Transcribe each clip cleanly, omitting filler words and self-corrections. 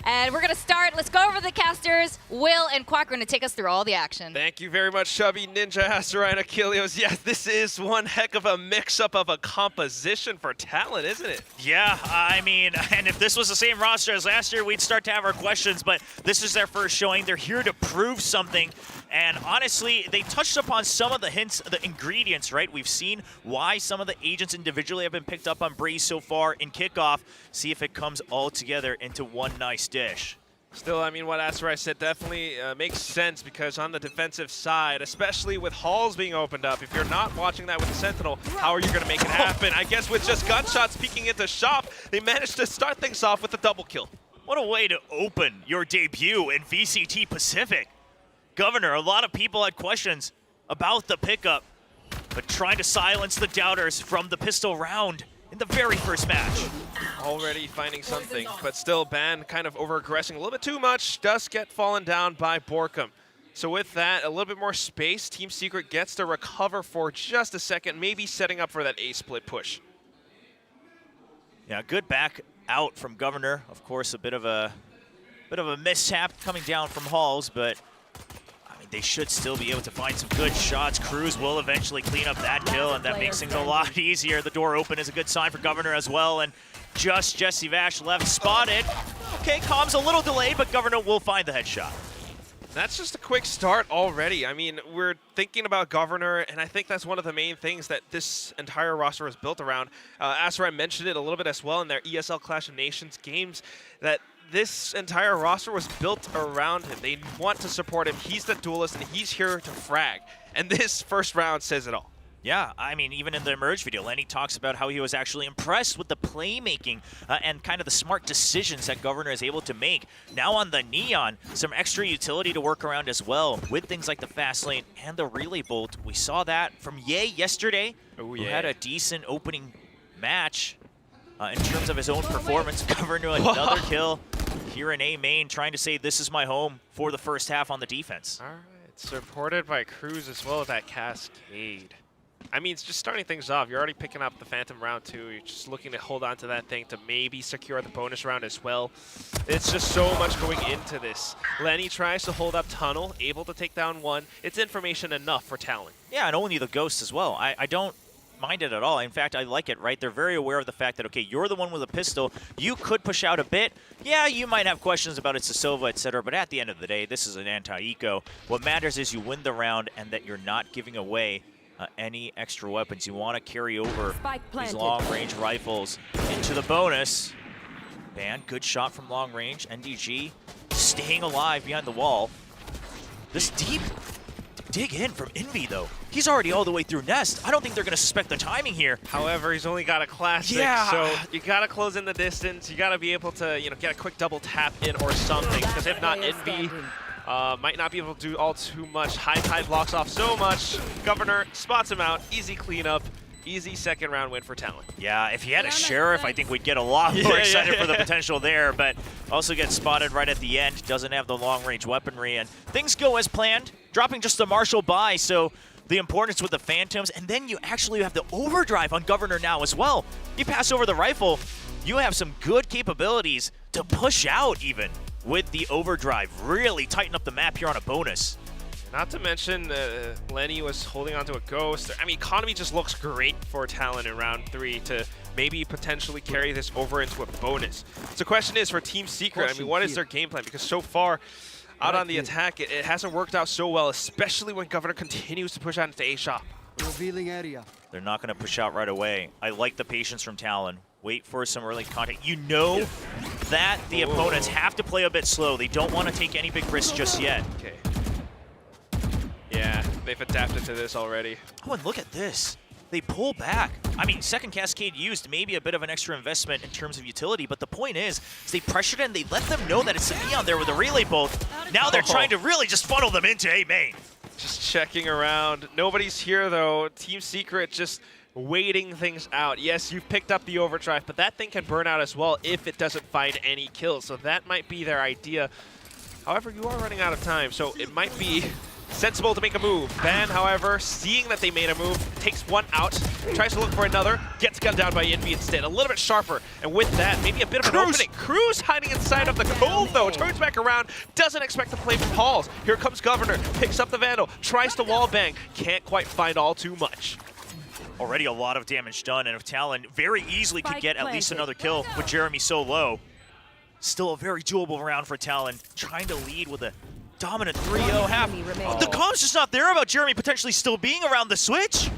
And we're going to start. Let's go over the casters. Will and Quack are going to take us through all the action. Thank you very much, Chubby, Ninja, Asteroid, Achilles. Yes, this is one heck of a mix-up of a composition for Talon, isn't it? Yeah, I mean, and if this was the same roster as last year, we'd start to have our questions, but this is their first showing. They're here to prove something. And honestly, they touched upon some of the hints, the ingredients, right? We've seen why some of the agents individually have been picked up on Breeze so far in kickoff. See if it comes all together into one nice dish. Still, I mean, what Asteroid said definitely makes sense, because on the defensive side, especially with halls being opened up, if you're not watching that with the Sentinel, how are you going to make it happen? I guess with just gunshots peeking into shop, they managed to start things off with a double kill. What a way to open your debut in VCT Pacific. Governor, a lot of people had questions about the pickup, but trying to silence the doubters from the pistol round in the very first match. Already finding something, but still Ban kind of over-aggressing a little bit too much, does get fallen down by Borkum. So with that, a little bit more space, Team Secret gets to recover for just a second, maybe setting up for that A-split push. Yeah, good back out from Governor. Of course, a bit of a mishap coming down from Halls, but I mean, they should still be able to find some good shots. Cruz will eventually clean up that kill, and that makes things a lot easier. The door open is a good sign for Governor as well, and just Jesse Vash left spotted. Okay, comms a little delayed, but Governor will find the headshot. That's just a quick start already. I mean, we're thinking about Governor, and I think that's one of the main things that this entire roster was built around. Asteroid mentioned it a little bit as well in their ESL Clash of Nations games, that this entire roster was built around him. They want to support him. He's the duelist, and he's here to frag. And this first round says it all. Yeah, I mean, even in the Emerge video, Lenny talks about how he was actually impressed with the playmaking and kind of the smart decisions that Governor is able to make. Now on the Neon, some extra utility to work around as well with things like the fast lane and the relay bolt. We saw that from Ye yesterday, who had a decent opening match in terms of his own performance. Governor another kill here in A main, trying to say this is my home for the first half on the defense. All right, supported by Cruz as well as that Cascade. I mean, it's just starting things off. You're already picking up the Phantom round 2. You're just looking to hold on to that thing to maybe secure the bonus round as well. It's just so much going into this. Lenny tries to hold up Tunnel, able to take down one. It's information enough for Talon. Yeah, and only the Ghost as well. I don't mind it at all. In fact, I like it, right? They're very aware of the fact that, okay, you're the one with a pistol. You could push out a bit. Yeah, you might have questions about its Sova, etc., but at the end of the day, this is an anti-eco. What matters is you win the round and that you're not giving away any extra weapons. You want to carry over these long-range rifles into the bonus. Ban, good shot from long range. NDG staying alive behind the wall. This deep dig in from Envy, though. He's already all the way through Nest. I don't think they're going to suspect the timing here. However, he's only got a classic, so you got to close in the distance. You got to be able to, you know, get a quick double tap in or something, because if not, Envy might not be able to do all too much. High Tide blocks off so much. Governor spots him out. Easy cleanup. Easy second round win for Talon. Yeah, if he had a Sheriff, I think we'd get a lot more excited for the potential there, but also gets spotted right at the end. Doesn't have the long-range weaponry, and things go as planned. Dropping just the Marshal by, so the importance with the Phantoms, and then you actually have the overdrive on Governor now as well. You pass over the rifle, you have some good capabilities to push out even with the overdrive. Really tighten up the map here on a bonus. Not to mention, Lenny was holding onto a Ghost. I mean, economy just looks great for Talon in round 3 to maybe potentially carry this over into a bonus. So the question is for Team Secret, I mean, what is their game plan? Because so far, out on the attack, it hasn't worked out so well, especially when Governor continues to push out into A-Shop. Revealing area. They're not going to push out right away. I like the patience from Talon. Wait for some early contact. You know that the opponents have to play a bit slow. They don't want to take any big risks just yet. Okay. Yeah, they've adapted to this already. Oh, and look at this. They pull back. I mean, second Cascade used maybe a bit of an extra investment in terms of utility, but the point is they pressured and they let them know that it's a Neon there with a relay bolt. Now they're trying to really just funnel them into A main. Just checking around. Nobody's here, though. Team Secret just waiting things out. Yes, you've picked up the overdrive, but that thing can burn out as well if it doesn't find any kills. So that might be their idea. However, you are running out of time, so it might be sensible to make a move. Ban, however, seeing that they made a move, takes one out, tries to look for another, gets gunned down by Envy instead. A little bit sharper, and with that, maybe a bit of an opening. Cruz hiding inside of the cove, though, turns back around, doesn't expect to play from Halls. Here comes Governor, picks up the Vandal, tries to wall bang, can't quite find all too much. Already a lot of damage done, and if Talon very easily could get at least another kill with Jeremy so low. Still a very doable round for Talon, trying to lead with a dominant 3-0 half. The comms just not there about Jeremy potentially still being around the switch.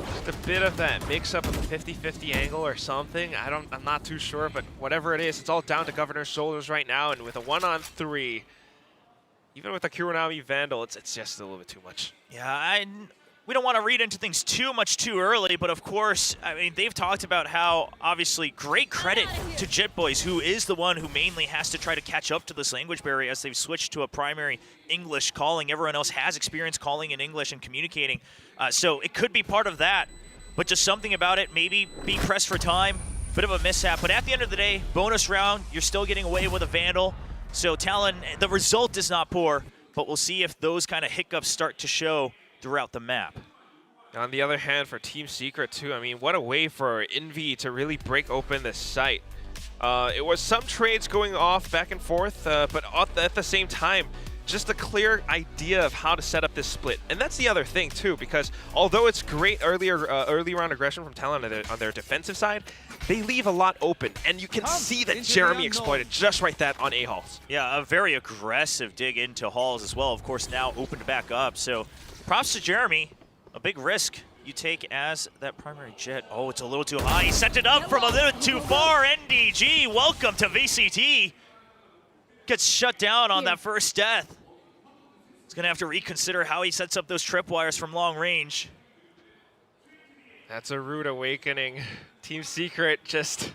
Just a bit of that mix up of a 50-50 angle or something. I'm not too sure, but whatever it is, it's all down to Governor's shoulders right now, and with a 1-on-3, even with a Kuronami Vandal, it's just a little bit too much. Yeah, we don't want to read into things too much too early, but of course, I mean, they've talked about how, obviously, great credit to Jet Boys, who is the one who mainly has to try to catch up to this language barrier as they've switched to a primary English calling. Everyone else has experience calling in English and communicating, so it could be part of that, but just something about it, maybe being pressed for time, bit of a mishap. But at the end of the day, bonus round, you're still getting away with a Vandal, so Talon, the result is not poor, but we'll see if those kind of hiccups start to show throughout the map. On the other hand, for Team Secret too, I mean, what a way for Envy to really break open this site. It was some trades going off back and forth, but at the same time, just a clear idea of how to set up this split. And that's the other thing too, because although it's great early round aggression from Talon on their defensive side, they leave a lot open, and you can see that Jeremy exploited just right that on A-Halls. Yeah, a very aggressive dig into Halls as well, of course, now opened back up. So props to Jeremy. A big risk you take as that primary Jet. Oh, it's a little too high. He sent it up from a little too far. Gen.G, welcome to VCT. Gets shut down on that first death. He's going to have to reconsider how he sets up those tripwires from long range. That's a rude awakening. Team Secret just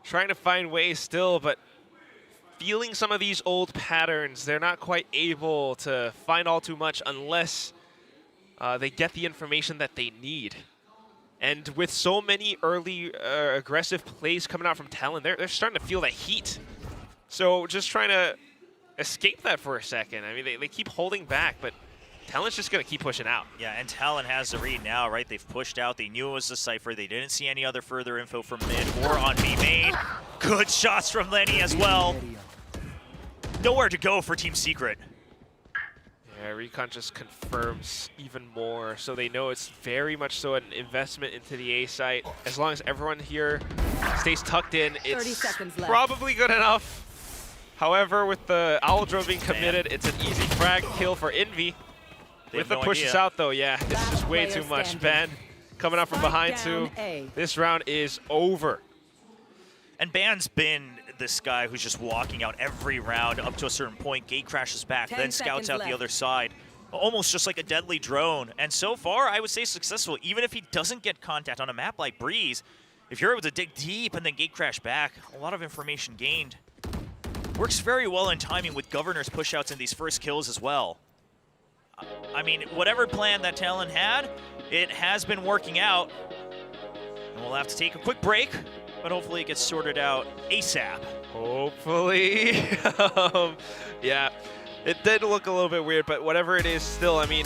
trying to find ways still, but feeling some of these old patterns. They're not quite able to find all too much unless they get the information that they need. And with so many early aggressive plays coming out from Talon, they're starting to feel that heat. So just trying to escape that for a second. I mean, they keep holding back, but Talon's just going to keep pushing out. Yeah, and Talon has the read now, right? They've pushed out. They knew it was the Cypher. They didn't see any other further info from mid or on B main. Good shots from Lenny as well. Nowhere to go for Team Secret. Yeah, Recon just confirms even more, so they know it's very much so an investment into the A site. As long as everyone here stays tucked in, it's probably good enough. However, with the Owl Drone being committed, it's an easy frag kill for Envy. With the pushes out though, yeah, this is just way too much. Ban coming up from behind too. This round is over. And Ban's been this guy who's just walking out every round up to a certain point. Gate crashes back, then scouts out the other side. Almost just like a deadly drone. And so far, I would say successful. Even if he doesn't get contact on a map like Breeze, if you're able to dig deep and then gate crash back, a lot of information gained. Works very well in timing with Governor's pushouts in these first kills as well. I mean, whatever plan that Talon had, it has been working out. And we'll have to take a quick break, but hopefully it gets sorted out ASAP. Hopefully. Yeah, it did look a little bit weird, but whatever it is, still, I mean,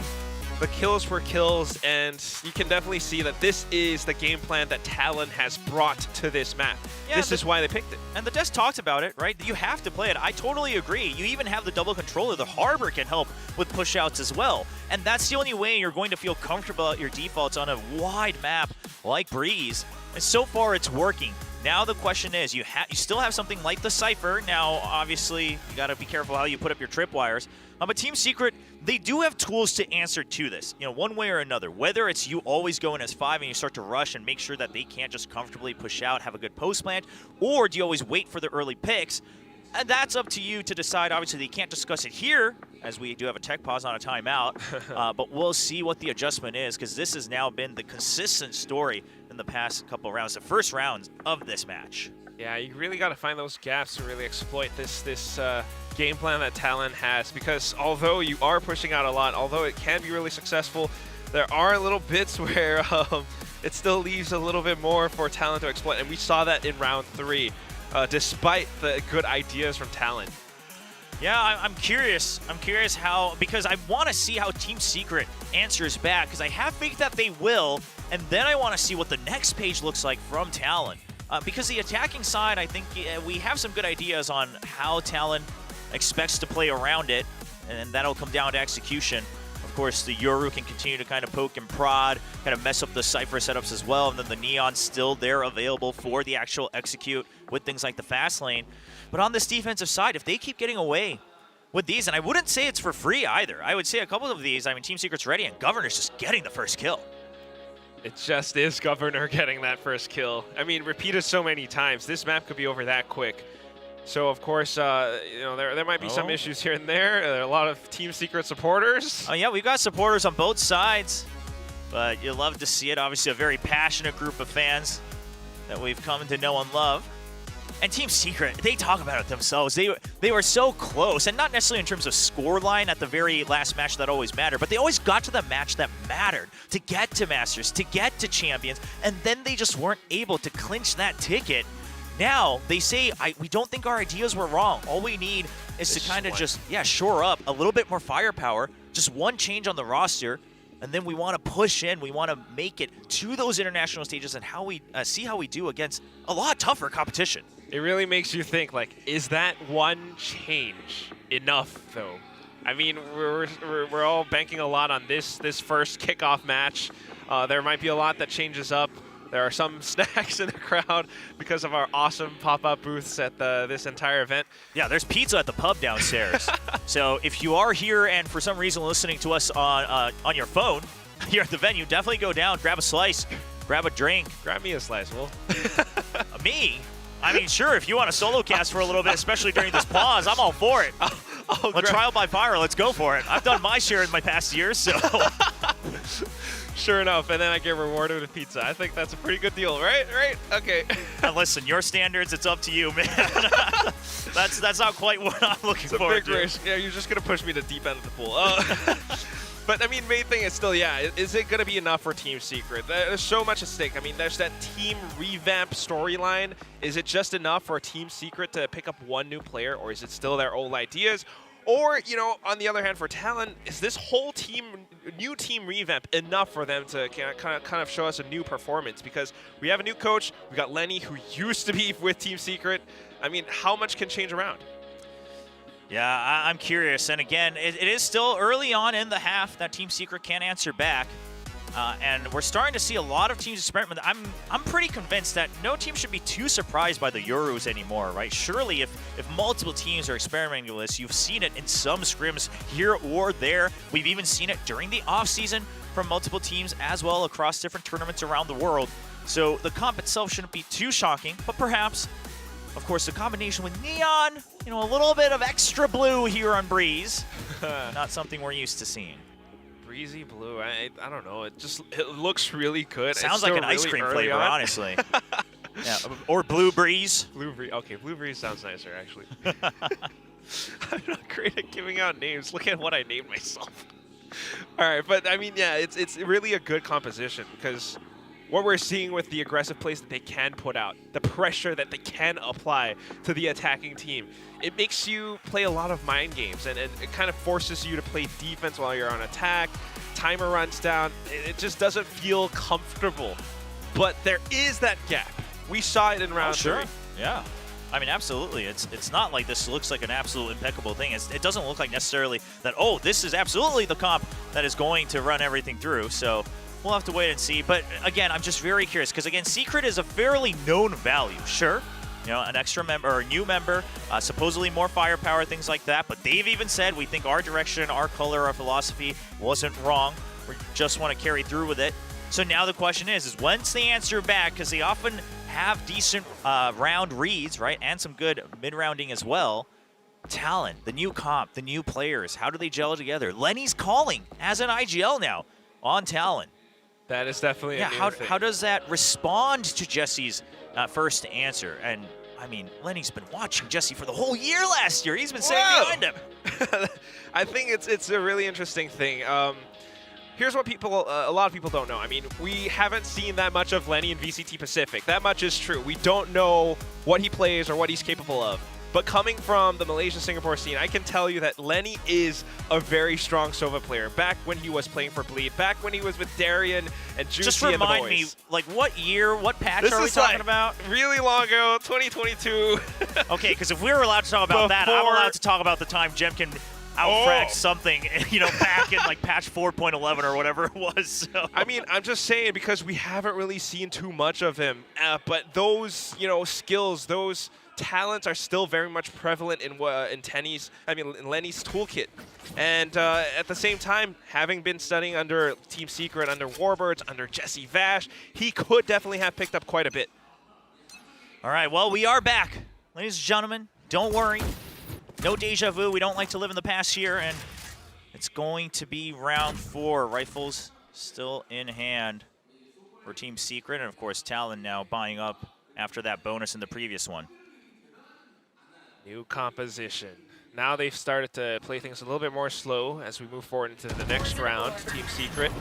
the kills were kills, and you can definitely see that this is the game plan that Talon has brought to this map. Yeah, this is why they picked it. And the Desk talked about it, right? You have to play it. I totally agree. You even have the double controller. The Harbor can help with pushouts as well. And that's the only way you're going to feel comfortable at your defaults on a wide map like Breeze. And so far, it's working. Now the question is, you still have something like the Cypher. Now, obviously, you got to be careful how you put up your tripwires. But Team Secret, they do have tools to answer to this, you know, one way or another. Whether it's you always go in as 5 and you start to rush and make sure that they can't just comfortably push out, have a good post plant, or do you always wait for the early picks? And that's up to you to decide. Obviously, they can't discuss it here, as we do have a tech pause on a timeout. But we'll see what the adjustment is, because this has now been the consistent story in the past couple of rounds, the first rounds of this match. Yeah, you really got to find those gaps to really exploit this game plan that Talon has, because although you are pushing out a lot, although it can be really successful, there are little bits where it still leaves a little bit more for Talon to exploit, and we saw that in round 3, despite the good ideas from Talon. Yeah, I'm curious. I'm curious how, because I want to see how Team Secret answers back, because I have faith that they will, and then I want to see what the next page looks like from Talon. Because the attacking side, I think we have some good ideas on how Talon expects to play around it, and that'll come down to execution. Of course, the Yoru can continue to kind of poke and prod, kind of mess up the Cypher setups as well, and then the Neon's still there available for the actual execute with things like the fast lane. But on this defensive side, if they keep getting away with these, and I wouldn't say it's for free either. I would say a couple of these, I mean, Team Secret's ready, and Governor's just getting the first kill. It just is Governor getting that first kill. I mean, repeated so many times. This map could be over that quick. So, of course, you know, there might be some issues here and there. There are a lot of Team Secret supporters. Oh, yeah, we've got supporters on both sides, but you love to see it. Obviously, a very passionate group of fans that we've come to know and love. And Team Secret, they talk about it themselves. They were so close, and not necessarily in terms of scoreline at the very last match that always mattered, but they always got to the match that mattered to get to Masters, to get to Champions, and then they just weren't able to clinch that ticket. Now, they say, we don't think our ideas were wrong. All we need is to kind of just, shore up a little bit more firepower, just one change on the roster, and then we want to push in. We want to make it to those international stages and how we see how we do against a lot tougher competition. It really makes you think, like, is that one change enough, though? I mean, we're all banking a lot on this first kickoff match. There might be a lot that changes up. There are some snacks in the crowd because of our awesome pop-up booths at this entire event. Yeah, there's pizza at the pub downstairs. So if you are here and for some reason listening to us on your phone here at the venue, definitely go down, grab a slice, grab a drink. Grab me a slice, Will. Me? I mean, sure, if you want a solo cast for a little bit, especially during this pause, I'm all for it. A trial by fire, let's go for it. I've done my share in my past years, so. Sure enough, and then I get rewarded with pizza. I think that's a pretty good deal, right? Right? Okay. And listen, your standards, it's up to you, man. that's not quite what I'm looking forward to. It's a big risk. Yeah, you're just going to push me to deep end of the pool. But, I mean, main thing is still, is it going to be enough for Team Secret? There's so much at stake. I mean, there's that team revamp storyline. Is it just enough for Team Secret to pick up one new player, or is it still their old ideas? Or, you know, on the other hand, for Talon, is this whole new team revamp enough for them to kind of show us a new performance? Because we have a new coach. We got Lenny, who used to be with Team Secret. I mean, how much can change around? Yeah, I'm curious. And again, it is still early on in the half that Team Secret can't answer back. And we're starting to see a lot of teams experiment. I'm pretty convinced that no team should be too surprised by the Euros anymore, right? Surely if multiple teams are experimenting with this, you've seen it in some scrims here or there. We've even seen it during the offseason from multiple teams as well across different tournaments around the world. So the comp itself shouldn't be too shocking, but perhaps, of course, the combination with Neon, you know, a little bit of extra blue here on Breeze, not something we're used to seeing. Breezy blue, I don't know. It looks really good. Sounds like an ice cream flavor, honestly. Yeah, or Blue Breeze. Blue Breeze. Okay, Blue Breeze sounds nicer, actually. I'm not great at giving out names. Look at what I named myself. All right, but I mean, yeah, it's really a good composition because what we're seeing with the aggressive plays that they can put out, the pressure that they can apply to the attacking team, it makes you play a lot of mind games, and it kind of forces you to play defense while you're on attack. Timer runs down. It just doesn't feel comfortable. But there is that gap. We saw it in round 3. Yeah. I mean, absolutely. It's not like this looks like an absolute impeccable thing. It doesn't look like necessarily that, oh, this is absolutely the comp that is going to run everything through. So we'll have to wait and see. But again, I'm just very curious because, again, Secret is a fairly known value. Sure, you know, an extra member or a new member, supposedly more firepower, things like that. But they've even said we think our direction, our color, our philosophy wasn't wrong. We just want to carry through with it. So now the question is once they answer back, because they often have decent round reads, right, and some good mid-rounding as well. Talon, the new comp, the new players, how do they gel together? Lenny's calling as an IGL now on Talon. That is definitely a new thing. How does that respond to Jesse's first answer? And I mean, Lenny's been watching Jesse for the whole year last year. He's been sitting behind him. I think it's a really interesting thing. Here's what a lot of people don't know. I mean, we haven't seen that much of Lenny in VCT Pacific. That much is true. We don't know what he plays or what he's capable of. But coming from the Malaysia-Singapore scene, I can tell you that Lenny is a very strong Sova player. Back when he was playing for Bleed, back when he was with Darian and Juicy Just and the boys. remind me, like, what year, what patch This are we is talking like about? really long ago, 2022. Okay, because if we were allowed to talk about that, I'm allowed to talk about the time Jemkin outfragged something, you know, back in like patch 4.11 or whatever it was. So. I mean, I'm just saying because we haven't really seen too much of him, but those, you know, skills, those talents are still very much prevalent in Lenny's toolkit. And at the same time, having been studying under Team Secret, under Warbirds, under Jesse Vash, he could definitely have picked up quite a bit. All right, well, we are back. Ladies and gentlemen, don't worry. No deja vu. We don't like to live in the past here, and it's going to be round 4. Rifles still in hand for Team Secret, and of course, Talon now buying up after that bonus in the previous one. New composition. Now they've started to play things a little bit more slow as we move forward into the next round. Team Secret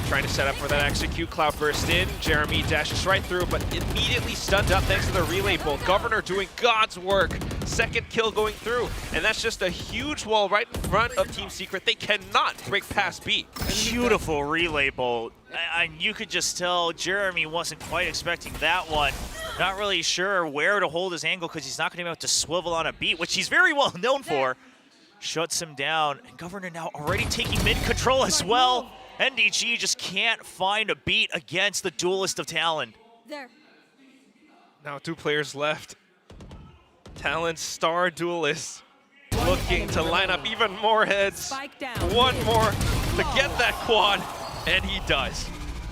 trying to set up for that execute. Cloud burst in. Jeremy dashes right through, but immediately stunned up thanks to the relay bolt. Governor doing God's work. Second kill going through. And that's just a huge wall right in front of Team Secret. They cannot break past B. Beautiful relay bolt. And you could just tell Jeremy wasn't quite expecting that one. Not really sure where to hold his angle because he's not going to be able to swivel on a beat, which he's very well known for. Shuts him down. And Governor now already taking mid control as well. NDG just can't find a beat against the duelist of Talon. There. Now 2 players left. Talon's star duelist looking to line up even more heads. One more to get that quad, and he does.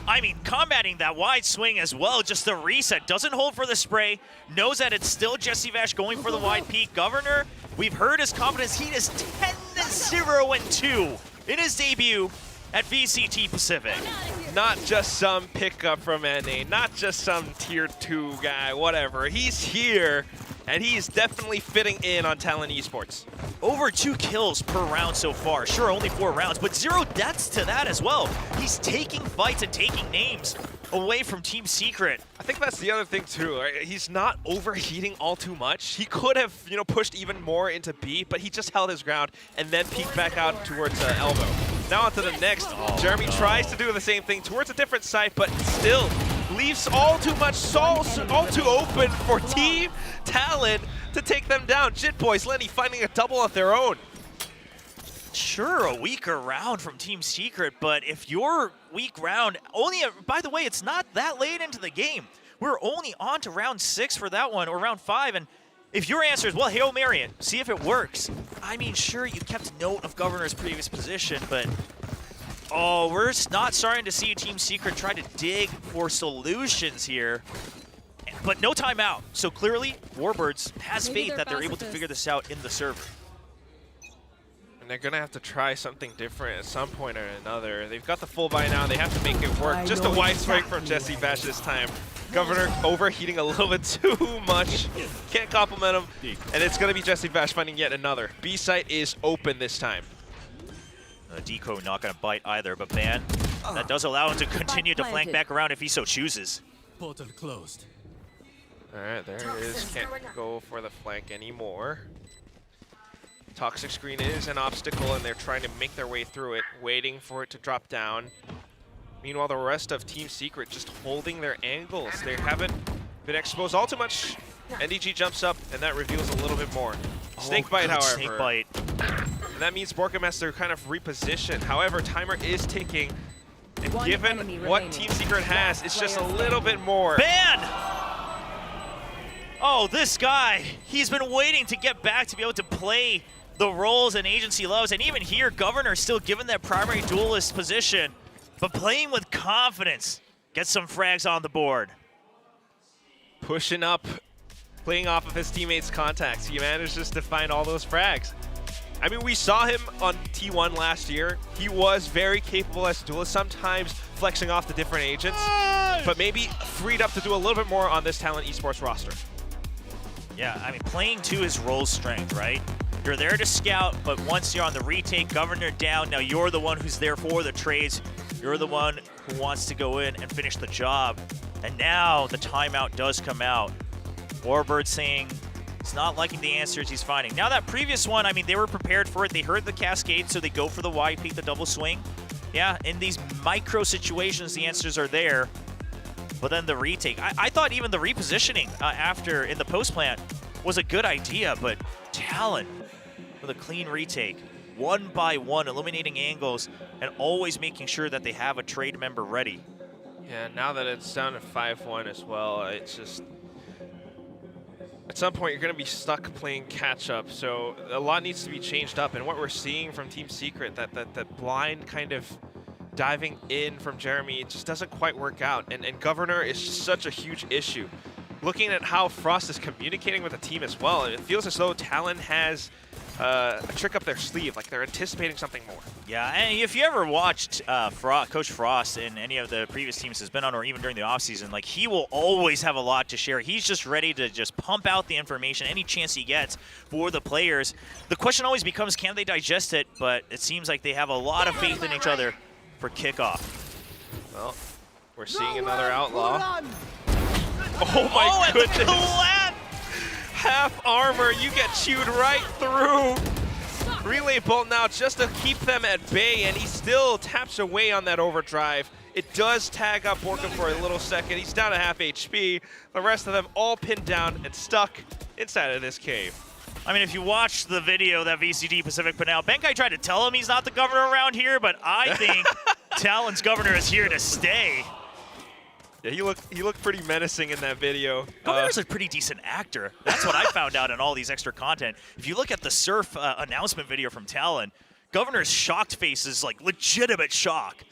I mean, combating that wide swing as well, just the reset. Doesn't hold for the spray, knows that it's still Jesse Vash going for the wide peak. Governor, we've heard his confidence. He is 10-0-2 in his debut at VCT Pacific. Not just some pickup from NA, not just some tier 2 guy, whatever. He's here, and he's definitely fitting in on Talon Esports. Over 2 kills per round so far. Sure, only 4 rounds, but 0 deaths to that as well. He's taking fights and taking names away from Team Secret. I think that's the other thing too. Right? He's not overheating all too much. He could have, you know, pushed even more into B, but he just held his ground and then peeked back out towards elbow. Now onto the next. Jeremy tries to do the same thing towards a different site, but still leaves all too much, all too open for Team Talon to take them down. Jit Boys, Lenny finding a double of their own. Sure, a weaker round from Team Secret, but if your weak round, by the way, it's not that late into the game. We're only on to round 6 for that one, or round 5, and if your answer is, well, Hail Mary it, see if it works. I mean, sure, you kept note of Governor's previous position, but we're not starting to see Team Secret try to dig for solutions here. But no timeout, so clearly Warbirds has faith that they're able to figure this out in the server. And they're gonna have to try something different at some point or another. They've got the full buy now, they have to make it work. Just a wide swing from Jesse Vash this time. Governor overheating a little bit too much. Can't compliment him. And it's gonna be Jesse Vash finding yet another. B site is open this time. Deco not gonna bite either, but Ban, that does allow him to continue to flank back around if he so chooses. Portal closed. All right, there it is. Can't go for the flank anymore. Toxic screen is an obstacle, and they're trying to make their way through it, waiting for it to drop down. Meanwhile, the rest of Team Secret just holding their angles. They haven't been exposed all too much. NDG jumps up, and that reveals a little bit more. Snake bite, however. Snake bite. And that means Borkham has to kind of reposition. However, timer is ticking. And given what Team Secret has, it's just a little bit more. Ban! Oh, this guy, he's been waiting to get back to be able to play the roles an agency loves. And even here, Governor still given that primary duelist position, but playing with confidence. Get some frags on the board. Pushing up, playing off of his teammates' contacts. He manages to find all those frags. I mean, we saw him on T1 last year. He was very capable as a duelist, sometimes flexing off the different agents, but maybe freed up to do a little bit more on this Talon Esports roster. Yeah, I mean, playing to his role strength, right? You're there to scout, but once you're on the retake, Governor down, now you're the one who's there for the trades. You're the one who wants to go in and finish the job. And now the timeout does come out. Warbird saying, He's not liking the answers he's finding. Now that previous one, I mean, they were prepared for it. They heard the cascade, so they go for the wide peek, the double swing. Yeah, in these micro situations, the answers are there. But then the retake. I thought even the repositioning after in the post plant was a good idea, but Talon with a clean retake. One by one, eliminating angles and always making sure that they have a trade member ready. Yeah, now that it's down to 5-1 as well, it's just... At some point, you're going to be stuck playing catch-up, so a lot needs to be changed up. And what we're seeing from Team Secret, that blind kind of diving in from Jeremy, it just doesn't quite work out. And Governor is just such a huge issue. Looking at how Frost is communicating with the team as well, it feels as though Talon has a trick up their sleeve, like they're anticipating something more. Yeah, and if you ever watched Coach Frost in any of the previous teams he's been on, or even during the offseason, like, he will always have a lot to share. He's just ready to just pump out the information any chance he gets for the players. The question always becomes, can they digest it? But it seems like they have a lot of faith in each other for kickoff. Well, we're seeing another outlaw. Oh my goodness! Half armor, you get chewed right through. Relay bolt now just to keep them at bay, and he still taps away on that overdrive. It does tag up Borkum for a little second. He's down to half HP. The rest of them all pinned down and stuck inside of this cave. I mean, if you watch the video that VCT Pacific put out, Benkai tried to tell him he's not the governor around here, but I think Talon's governor is here to stay. Yeah, he looked pretty menacing in that video. Governor's a pretty decent actor. That's what I found out in all these extra content. If you look at the Surf announcement video from Talon, Governor's shocked face is like legitimate shock.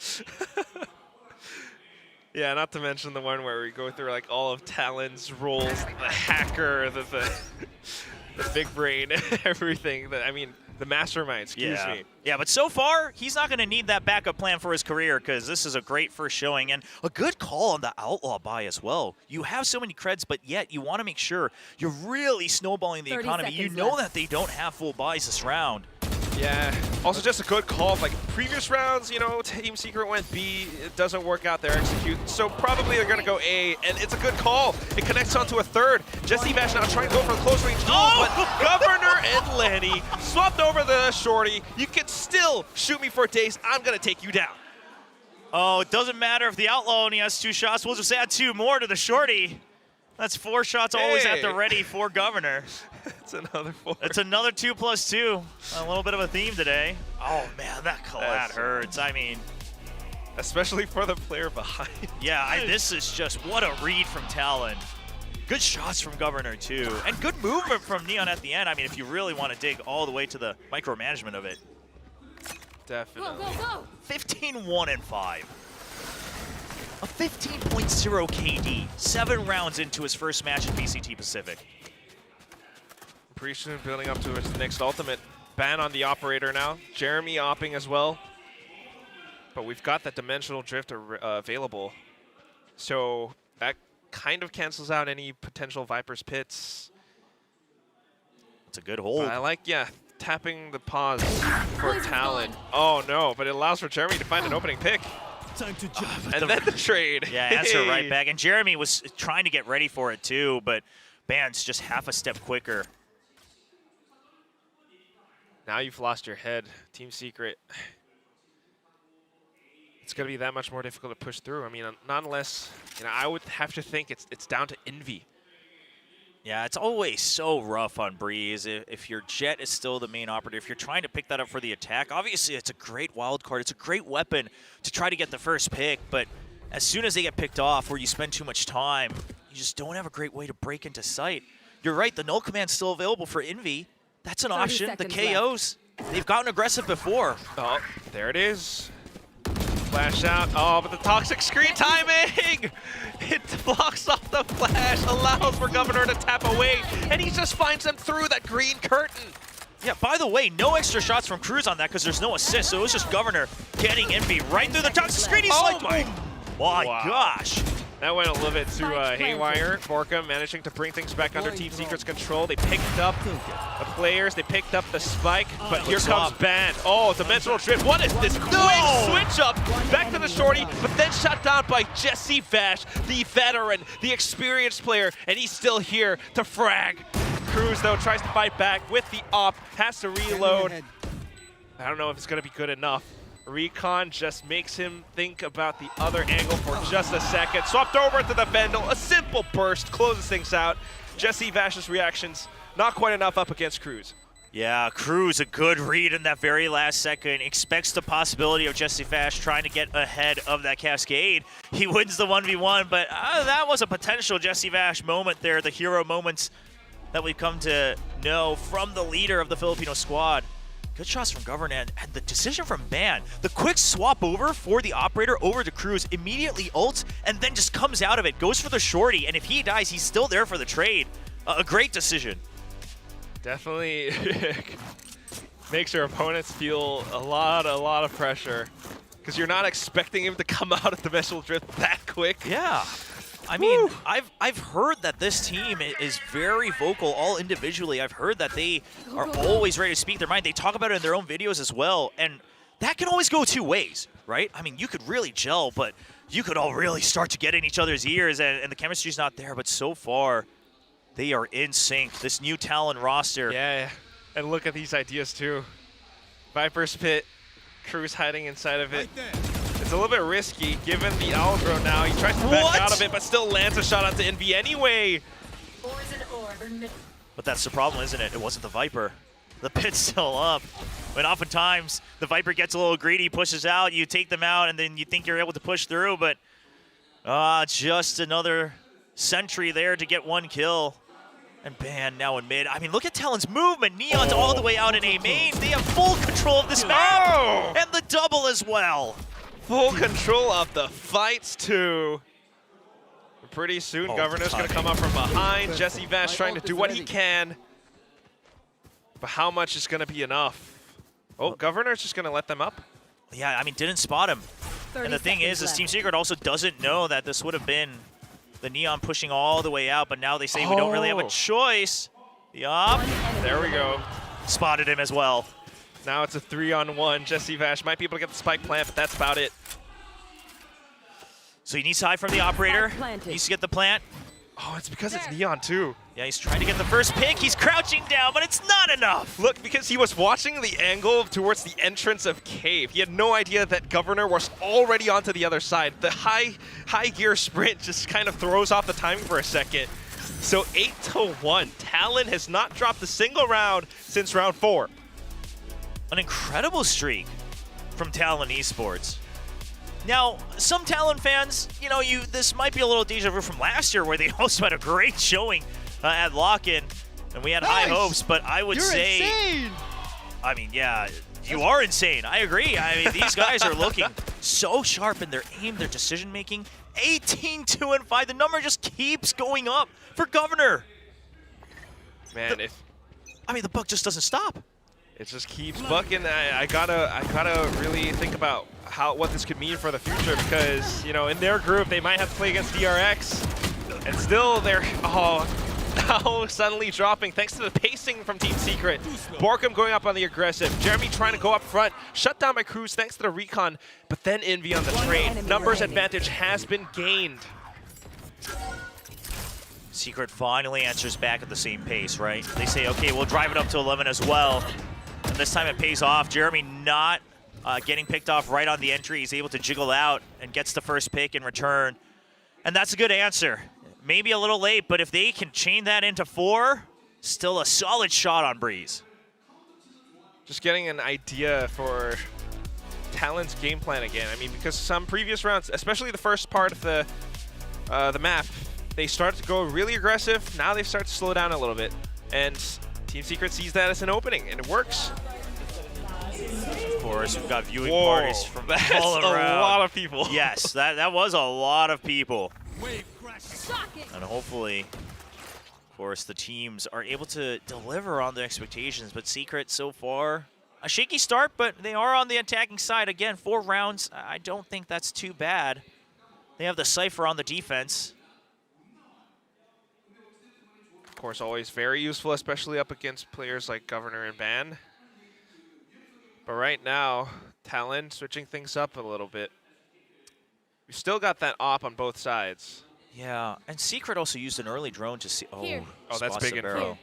Yeah, not to mention the one where we go through like all of Talon's roles, the hacker, the big brain, everything. I mean, the mastermind, excuse me. Yeah, but so far, he's not going to need that backup plan for his career, because this is a great first showing and a good call on the Outlaw buy as well. You have so many creds, but yet you want to make sure you're really snowballing the economy. You know that they don't have full buys this round. Yeah, also just a good call. Like previous rounds, you know, Team Secret went B, it doesn't work out there, execute. So probably they're gonna go A, and it's a good call. It connects onto a third. Jesse Vash now trying to go for the close range duel, but Governor and Lenny swapped over the shorty. You can still shoot me for days, I'm gonna take you down. Oh, it doesn't matter if the Outlaw only has 2 shots, we'll just add 2 more to the shorty. That's 4 shots always at the ready for Governor. It's another 4. It's another 2+2. A little bit of a theme today. Oh man, that collat hurts. I mean, especially for the player behind. Yeah, this is just what a read from Talon. Good shots from Governor too, and good movement from Neon at the end. I mean, if you really want to dig all the way to the micromanagement of it. Definitely. Go, go, go. 15-1-5. A 15.0 KD, 7 rounds into his first match in VCT Pacific. Pretty soon building up to his next ultimate. Ban on the operator now. Jeremy opping as well. But we've got that dimensional drift available. So that kind of cancels out any potential Viper's pits. It's a good hold. But I like, yeah, tapping the pause for Talon. Oh no, but it allows for Jeremy to find an opening pick. Time to jump. And then the trade. Yeah, answer right back. And Jeremy was trying to get ready for it too, but Ban's just half a step quicker. Now you've lost your head, Team Secret. It's going to be that much more difficult to push through. I mean, not unless, you know, I would have to think it's down to Envy. Yeah, it's always so rough on Breeze. If your Jet is still the main operator, if you're trying to pick that up for the attack, obviously it's a great wild card. It's a great weapon to try to get the first pick, but as soon as they get picked off or you spend too much time, you just don't have a great way to break into sight. You're right, the null command's still available for Envy. That's an option. The KOs, they've gotten aggressive before. Oh, there it is. Flash out. Oh, but the toxic screen timing! It blocks off the flash, allows for Governor to tap away, and he just finds them through that green curtain. Yeah, by the way, no extra shots from Cruz on that because there's no assist, so it was just Governor getting Envy right through the toxic screen. He's like, my gosh. That went a little bit too haywire. Borkum managing to bring things back under Team Secret's control. They picked up the players, they picked up the spike, but here comes Ban. Oh, dimensional drift. What is this quick switch up back to the shorty, but then shut down by Jesse Vash, the veteran, the experienced player, and he's still here to frag. Cruz, though, tries to fight back with the op, has to reload. I don't know if it's going to be good enough. Recon just makes him think about the other angle for just a second. Swapped over to the Vendel, a simple burst, closes things out. Jesse Vash's reactions, not quite enough up against Cruz. Yeah, Cruz, a good read in that very last second. Expects the possibility of Jesse Vash trying to get ahead of that Cascade. He wins the 1v1, but that was a potential Jesse Vash moment there, the hero moments that we've come to know from the leader of the Filipino squad. Good shots from Governor, and the decision from Ban. The quick swap over for the operator over to Cruz, immediately ults, and then just comes out of it, goes for the shorty, and if he dies, he's still there for the trade. A great decision. Definitely makes your opponents feel a lot of pressure, because you're not expecting him to come out of Dimensional Drift that quick. Yeah. I mean, I've heard that this team is very vocal, all individually. I've heard that they are always ready to speak their mind. They talk about it in their own videos as well, and that can always go two ways, right? I mean, you could really gel, but you could all really start to get in each other's ears, and the chemistry's not there, but so far, they are in sync. This new Talon roster. Yeah, and look at these ideas too. Viper's Pit, Cruz hiding inside of it. It's a little bit risky given the Algro now. He tries to back out of it, but still lands a shot onto Envy anyway. But that's the problem, isn't it? It wasn't the Viper. The pit's still up. But oftentimes, the Viper gets a little greedy, pushes out, you take them out, and then you think you're able to push through, but just another sentry there to get one kill. And Ban now in mid. I mean, look at Talon's movement. Neon's all the way out in A main. They have full control of this map. And the double as well. Full control of the fights too. Pretty soon, Governor's going to come up from behind. Jesse Vash trying to do what he can. But how much is going to be enough? Oh, Governor's just going to let them up? Yeah, I mean, didn't spot him. And the thing is Team Secret also doesn't know that this would have been the Neon pushing all the way out, but now they say we don't really have a choice. Yup. There we go. Spotted him as well. Now it's a 3-on-1. Jesse Vash might be able to get the spike plant, but that's about it. So he needs to hide from the operator. Needs to get the plant. Oh, it's because it's Neon too. Yeah, he's trying to get the first pick. He's crouching down, but it's not enough. Look, because he was watching the angle towards the entrance of Cave. He had no idea that Governor was already onto the other side. The high gear sprint just kind of throws off the timing for a second. So 8-1. Talon has not dropped a single round since round 4. An incredible streak from Talon Esports. Now, some Talon fans, you know, this might be a little deja vu from last year where they also had a great showing at Lock-In, and we had high hopes, but I would say... insane! I mean, yeah, you are insane. I agree. I mean, these guys are looking so sharp in their aim, their decision-making. 18-2-5. The number just keeps going up for Governor. Man, I mean, the buck just doesn't stop. It just keeps bucking. I gotta really think about what this could mean for the future, because, you know, in their group they might have to play against DRX, and still they're now suddenly dropping thanks to the pacing from Team Secret. Borkum going up on the aggressive. Jeremy trying to go up front, shut down by Cruz thanks to the recon, but then Envy on the trade. Numbers advantage has been gained. Secret finally answers back at the same pace, right? They say, okay, we'll drive it up to 11 as well. And this time it pays off. Jeremy not getting picked off right on the entry. He's able to jiggle out and gets the first pick in return. And that's a good answer. Maybe a little late, but if they can chain that into 4, still a solid shot on Breeze. Just getting an idea for Talon's game plan again. I mean, because some previous rounds, especially the first part of the map, they started to go really aggressive. Now they start to slow down a little bit. And Team Secret sees that as an opening, and it works. Of course, we've got viewing parties from all around. That's a lot of people. Yes, that was a lot of people. And hopefully, of course, the teams are able to deliver on their expectations. But Secret, so far, a shaky start, but they are on the attacking side. Again, 4 rounds, I don't think that's too bad. They have the Cypher on the defense. Of course, always very useful, especially up against players like Governor and Ban. But right now, Talon switching things up a little bit. We've still got that op on both sides. Yeah, and Secret also used an early drone to see. Oh, that's big info.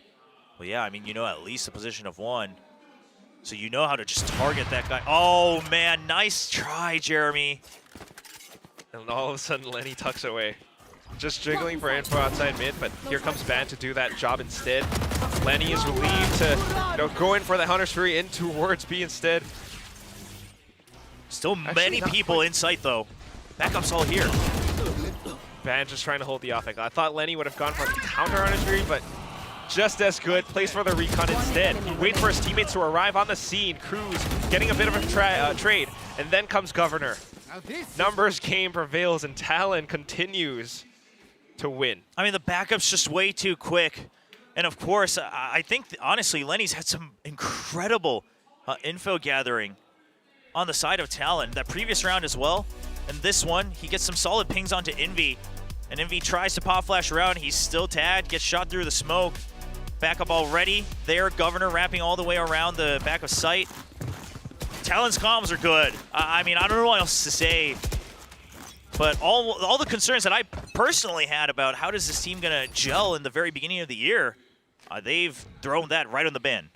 Well, yeah, I mean, you know at least the position of one. So you know how to just target that guy. Oh, man, nice try, Jeremy. And all of a sudden, Lenny tucks away. Just jiggling for info outside mid, but here comes Ban to do that job instead. Lenny is relieved to go in for the Hunter's Fury in towards B instead. Still many people in sight, though. Backup's all here. Ban just trying to hold the off angle. I thought Lenny would have gone for the counter Hunter's Fury, but just as good. Plays for the recon instead. Wait for his teammates to arrive on the scene. Cruz getting a bit of a trade, and then comes Governor. Numbers game prevails, and Talon continues to win. I mean, the backup's just way too quick. And of course, I think, honestly, Lenny's had some incredible info gathering on the side of Talon. That previous round as well. And this one, he gets some solid pings onto Envy. And Envy tries to pop flash around. He's still tagged, gets shot through the smoke. Backup already there. Governor wrapping all the way around the back of sight. Talon's comms are good. I mean, I don't know what else to say. But all the concerns that I personally had about how does this team gonna gel in the very beginning of the year, they've thrown that right on the bin.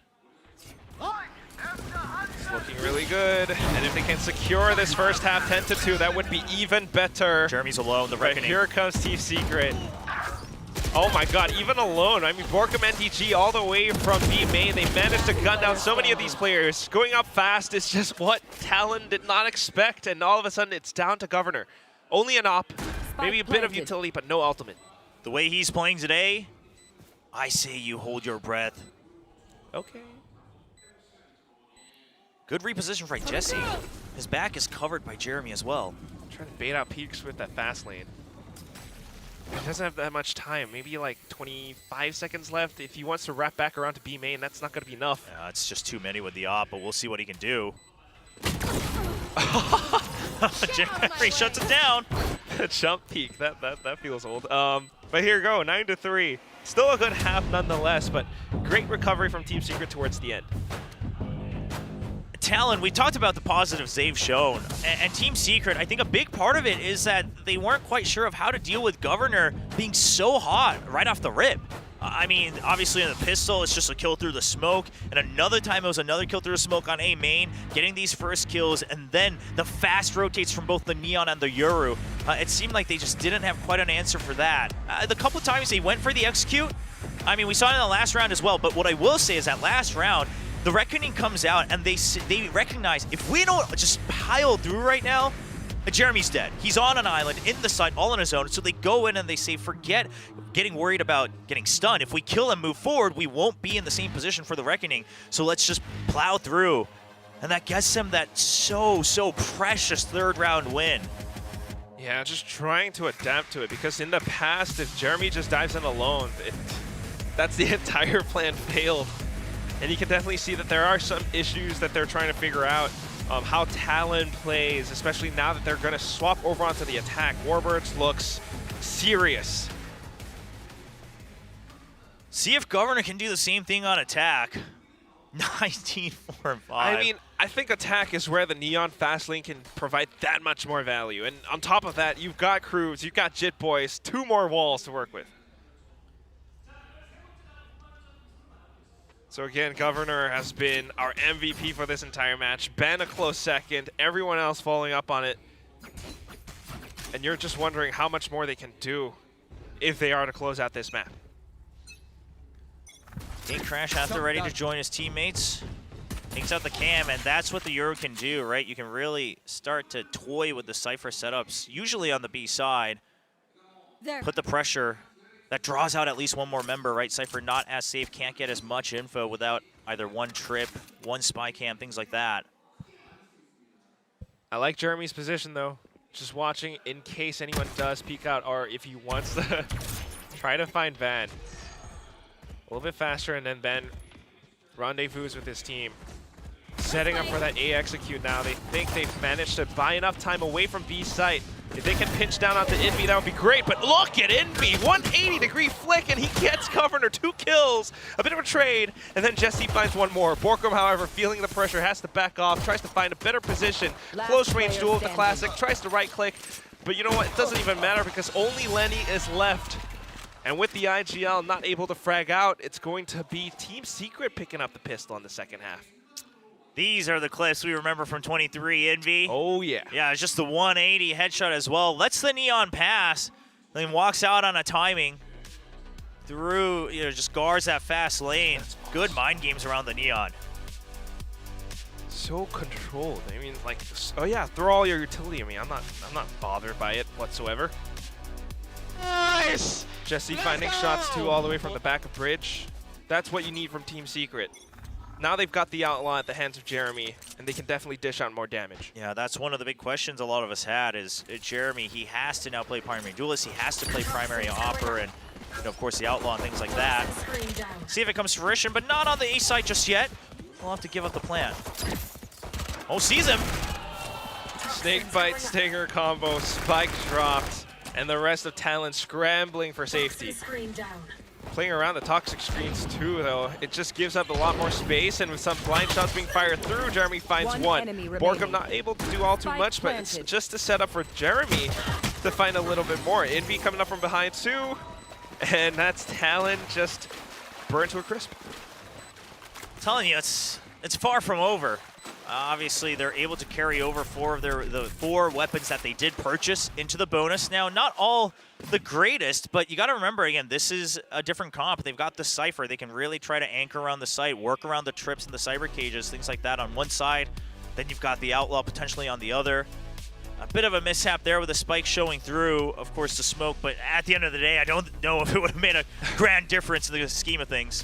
It's looking really good, and if they can secure this first half 10-2, that would be even better. Jeremy's alone, the But reckoning. here comes Team Secret. Oh my god, even alone. I mean, Borkum NTG all the way from B main. They managed to gun down so many of these players. Going up fast is just what Talon did not expect, and all of a sudden it's down to Governor. Only an op, maybe a bit of utility, but no ultimate. The way he's playing today, I say you hold your breath. Okay. Good reposition for Jesse. His back is covered by Jeremy as well. Trying to bait out peaks with that fast lane. He doesn't have that much time. Maybe like 25 seconds left. If he wants to wrap back around to B main, that's not going to be enough. It's just too many with the op, but we'll see what he can do. Jeremy shuts it down. Jump peak, that feels old. But here we go, 9-3. Still a good half nonetheless, but great recovery from Team Secret towards the end. Talon, we talked about the positives they've shown, and Team Secret, I think a big part of it is that they weren't quite sure of how to deal with Governor being so hot right off the rip. I mean, obviously in the pistol, it's just a kill through the smoke, and another time it was another kill through the smoke on A main, getting these first kills, and then the fast rotates from both the Neon and the Yoru. It seemed like they just didn't have quite an answer for that. The couple times they went for the execute, I mean, we saw it in the last round as well, but what I will say is that last round, the Reckoning comes out, and they recognize, if we don't just pile through right now, Jeremy's dead. He's on an island, in the site, all on his own, so they go in and they say, forget getting worried about getting stunned. If we kill and move forward, we won't be in the same position for the Reckoning, so let's just plow through. And that gets them that so precious third round win. Yeah, just trying to adapt to it, because in the past, if Jeremy just dives in alone, that's the entire plan failed. And you can definitely see that there are some issues that they're trying to figure out. How Talon plays, especially now that they're going to swap over onto the attack. Warbirds looks serious. See if Governor can do the same thing on attack. 19-4-5. I mean, I think attack is where the Neon fast lane can provide that much more value. And on top of that, you've got Cruz, you've got Jit Boys, 2 more walls to work with. So again, Governor has been our MVP for this entire match. Ben a close second, everyone else following up on it. And you're just wondering how much more they can do if they are to close out this map. Crash after ready to join his teammates. Takes out the cam, and that's what the Euro can do, right? You can really start to toy with the Cypher setups, usually on the B side. Put the pressure. That draws out at least one more member, right? Cypher not as safe, can't get as much info without either one trip, one spy cam, things like that. I like Jeremy's position, though. Just watching in case anyone does peek out, or if he wants to try to find Van. A little bit faster, and then Ben rendezvous with his team. Setting up for that A execute now. They think they've managed to buy enough time away from B site. If they can pinch down onto Envy, that would be great. But look at Envy, 180-degree flick, and he gets Governor, 2 kills. A bit of a trade, and then Jesse finds one more. Borkum, however, feeling the pressure, has to back off, tries to find a better position. Close range duel with the Classic, tries to right-click. But you know what? It doesn't even matter because only Lenny is left. And with the IGL not able to frag out, it's going to be Team Secret picking up the pistol in the second half. These are the clips we remember from 23, Envy. Oh, yeah. Yeah, it's just the 180 headshot as well. Lets the Neon pass, then walks out on a timing through, just guards that fast lane. Good mind games around the Neon. So controlled. I mean, like, oh yeah, throw all your utility at me. I'm not bothered by it whatsoever. Nice! Jesse finding shots too all the way from the back of bridge. That's what you need from Team Secret. Now they've got the outlaw at the hands of Jeremy, and they can definitely dish out more damage. Yeah, that's one of the big questions a lot of us had is Jeremy, he has to now play primary duelist, he has to play primary opper, and of course the outlaw and things like that. See if it comes to fruition, but not on the A side just yet. We'll have to give up the plan. Oh, sees him. Snake bite, stinger combo, spike dropped, and the rest of Talon scrambling for safety. Playing around the toxic screens too, though, it just gives up a lot more space, and with some blind shots being fired through, Jeremy finds one. Borkum not able to do all too much, but it's just a setup for Jeremy to find a little bit more. Envy coming up from behind too, and that's Talon just burned to a crisp. I'm telling you, it's far from over. Obviously, they're able to carry over the four weapons that they did purchase into the bonus. Now, not all the greatest, but you got to remember, again, this is a different comp. They've got the Cypher. They can really try to anchor around the site, work around the trips and the cyber cages, things like that on one side. Then you've got the Outlaw potentially on the other. A bit of a mishap there with the spike showing through, of course, the smoke. But at the end of the day, I don't know if it would have made a grand difference in the scheme of things.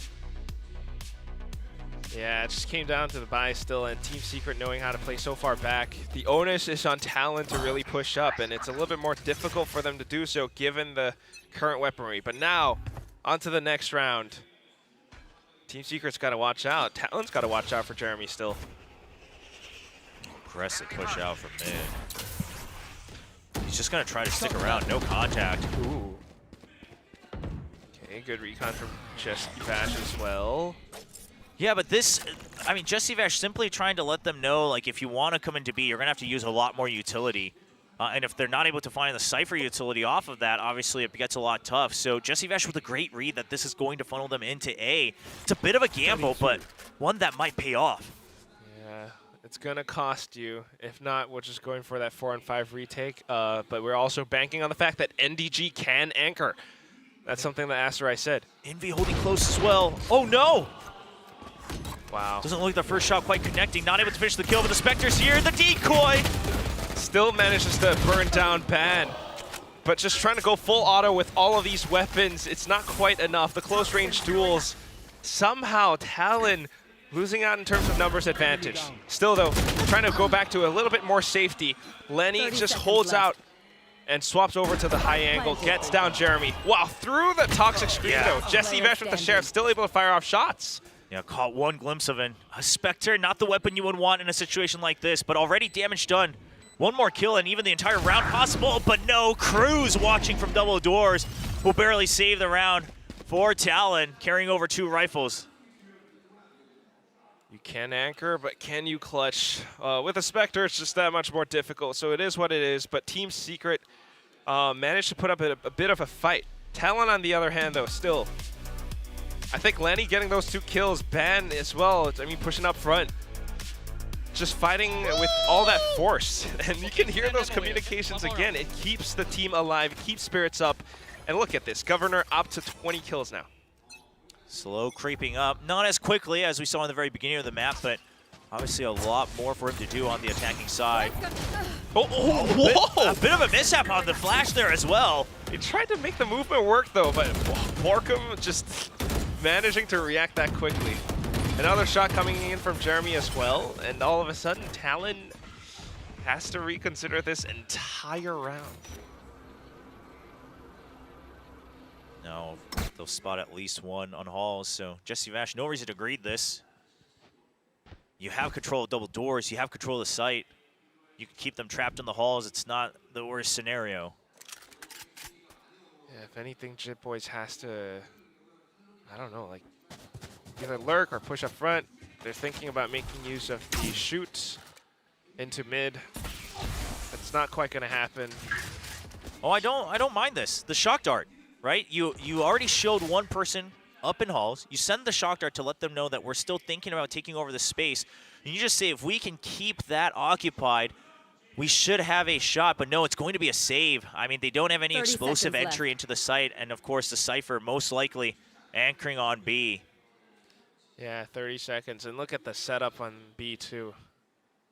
Yeah, it just came down to the buy still, and Team Secret knowing how to play so far back. The onus is on Talon to really push up, and it's a little bit more difficult for them to do so given the current weaponry. But now, on to the next round. Team Secret's got to watch out. Talon's got to watch out for Jeremy still. Aggressive push out from mid. He's just going to try to stick around. No contact. Ooh. Okay, good recon from Jesse Vash as well. Yeah, but this, I mean, Jesse Vash simply trying to let them know, like, if you want to come into B, you're going to have to use a lot more utility. And if they're not able to find the Cypher utility off of that, obviously it gets a lot tough. So Jesse Vash with a great read that this is going to funnel them into A. It's a bit of a gamble, but one that might pay off. Yeah, it's going to cost you. If not, we're just going for that 4-on-5 retake. But we're also banking on the fact that NDG can anchor. That's something that Asterai said. Envy holding close as well. Oh, no! Wow. Doesn't look like the first shot quite connecting. Not able to finish the kill, but the Spectre's here. The decoy! Still manages to burn down Ban. But just trying to go full auto with all of these weapons, it's not quite enough. The close range duels, somehow Talon losing out in terms of numbers advantage. Still though, trying to go back to a little bit more safety. Lenny just holds out and swaps over to the high angle, gets down Jeremy. Wow, through the toxic screen though. Jesse Vash with the Sheriff still able to fire off shots. Yeah, caught one glimpse of a Spectre, not the weapon you would want in a situation like this, but already damage done. One more kill and even the entire round possible, but no, Cruz watching from double doors will barely save the round for Talon, carrying over 2 rifles. You can anchor, but can you clutch? With a Spectre, it's just that much more difficult, so it is what it is, but Team Secret managed to put up a bit of a fight. Talon, on the other hand, though, still, I think Lenny getting those 2 kills, Ban as well, I mean, pushing up front. Just fighting with all that force. And you can hear those communications again. It keeps the team alive, it keeps spirits up. And look at this, Governor up to 20 kills now. Slow creeping up, not as quickly as we saw in the very beginning of the map, but obviously a lot more for him to do on the attacking side. Whoa! A bit of a mishap on the flash there as well. He tried to make the movement work though, but Borkum just managing to react that quickly. Another shot coming in from Jeremy as well, and all of a sudden Talon has to reconsider this entire round. No, they'll spot at least one on halls, so Jesse Vash, no reason to greed this. You have control of double doors, you have control of the site. You can keep them trapped in the halls, it's not the worst scenario. Yeah, if anything, Jit Boys has to, I don't know, like, either lurk or push up front. They're thinking about making use of the shoots into mid. It's not quite going to happen. Oh, I don't mind this. The shock dart. right? You already showed one person up in halls. You send the shock dart to let them know that we're still thinking about taking over the space. And you just say, if we can keep that occupied, we should have a shot. But no, it's going to be a save. I mean, they don't have any explosive entry into the site. And of course, the Cypher most likely anchoring on B. Yeah, 30 seconds. And look at the setup on B too.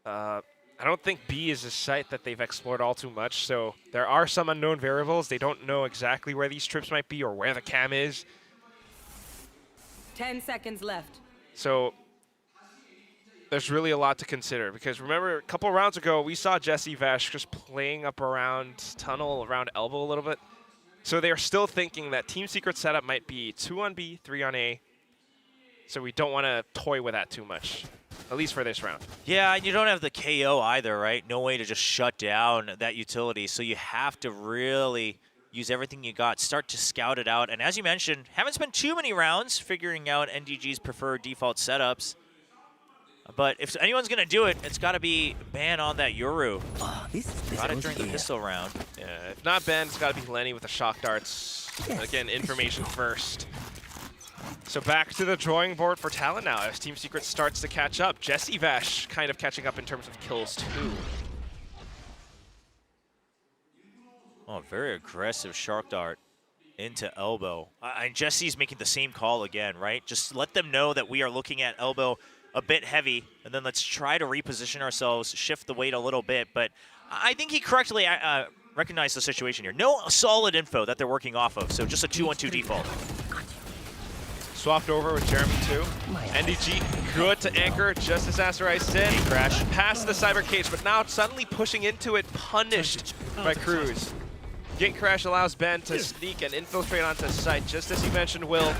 I don't think B is a site that they've explored all too much. So there are some unknown variables. They don't know exactly where these trips might be or where the cam is. 10 seconds left. So there's really a lot to consider, because remember a couple rounds ago we saw Jesse Vash just playing up around tunnel, around elbow a little bit. So they're still thinking that Team Secret setup might be 2 on B, 3 on A. So we don't want to toy with that too much, at least for this round. Yeah, and you don't have the KO either, right? No way to just shut down that utility. So you have to really use everything you got, start to scout it out. And as you mentioned, haven't spent too many rounds figuring out NDG's preferred default setups. But if anyone's going to do it, it's got to be ban on that Yoru. Got it during the pistol round. Yeah, if not Ben, it's got to be Lenny with the shock darts. Again, information first. So back to the drawing board for Talon now as Team Secret starts to catch up. Jesse Vash kind of catching up in terms of kills too. Oh, very aggressive shark dart into elbow. And Jesse's making the same call again, right? Just let them know that we are looking at elbow a bit heavy, and then let's try to reposition ourselves, shift the weight a little bit. But I think he correctly recognized the situation here. No solid info that they're working off of, so just a 2-1-2 default. Swapped over with Jeremy too. NDG good to anchor, just as Asarai said. Crash. Past the cyber cage, but now suddenly pushing into it, punished by Cruz. Gate crash allows Ben to sneak and infiltrate onto site, just as you mentioned, Will.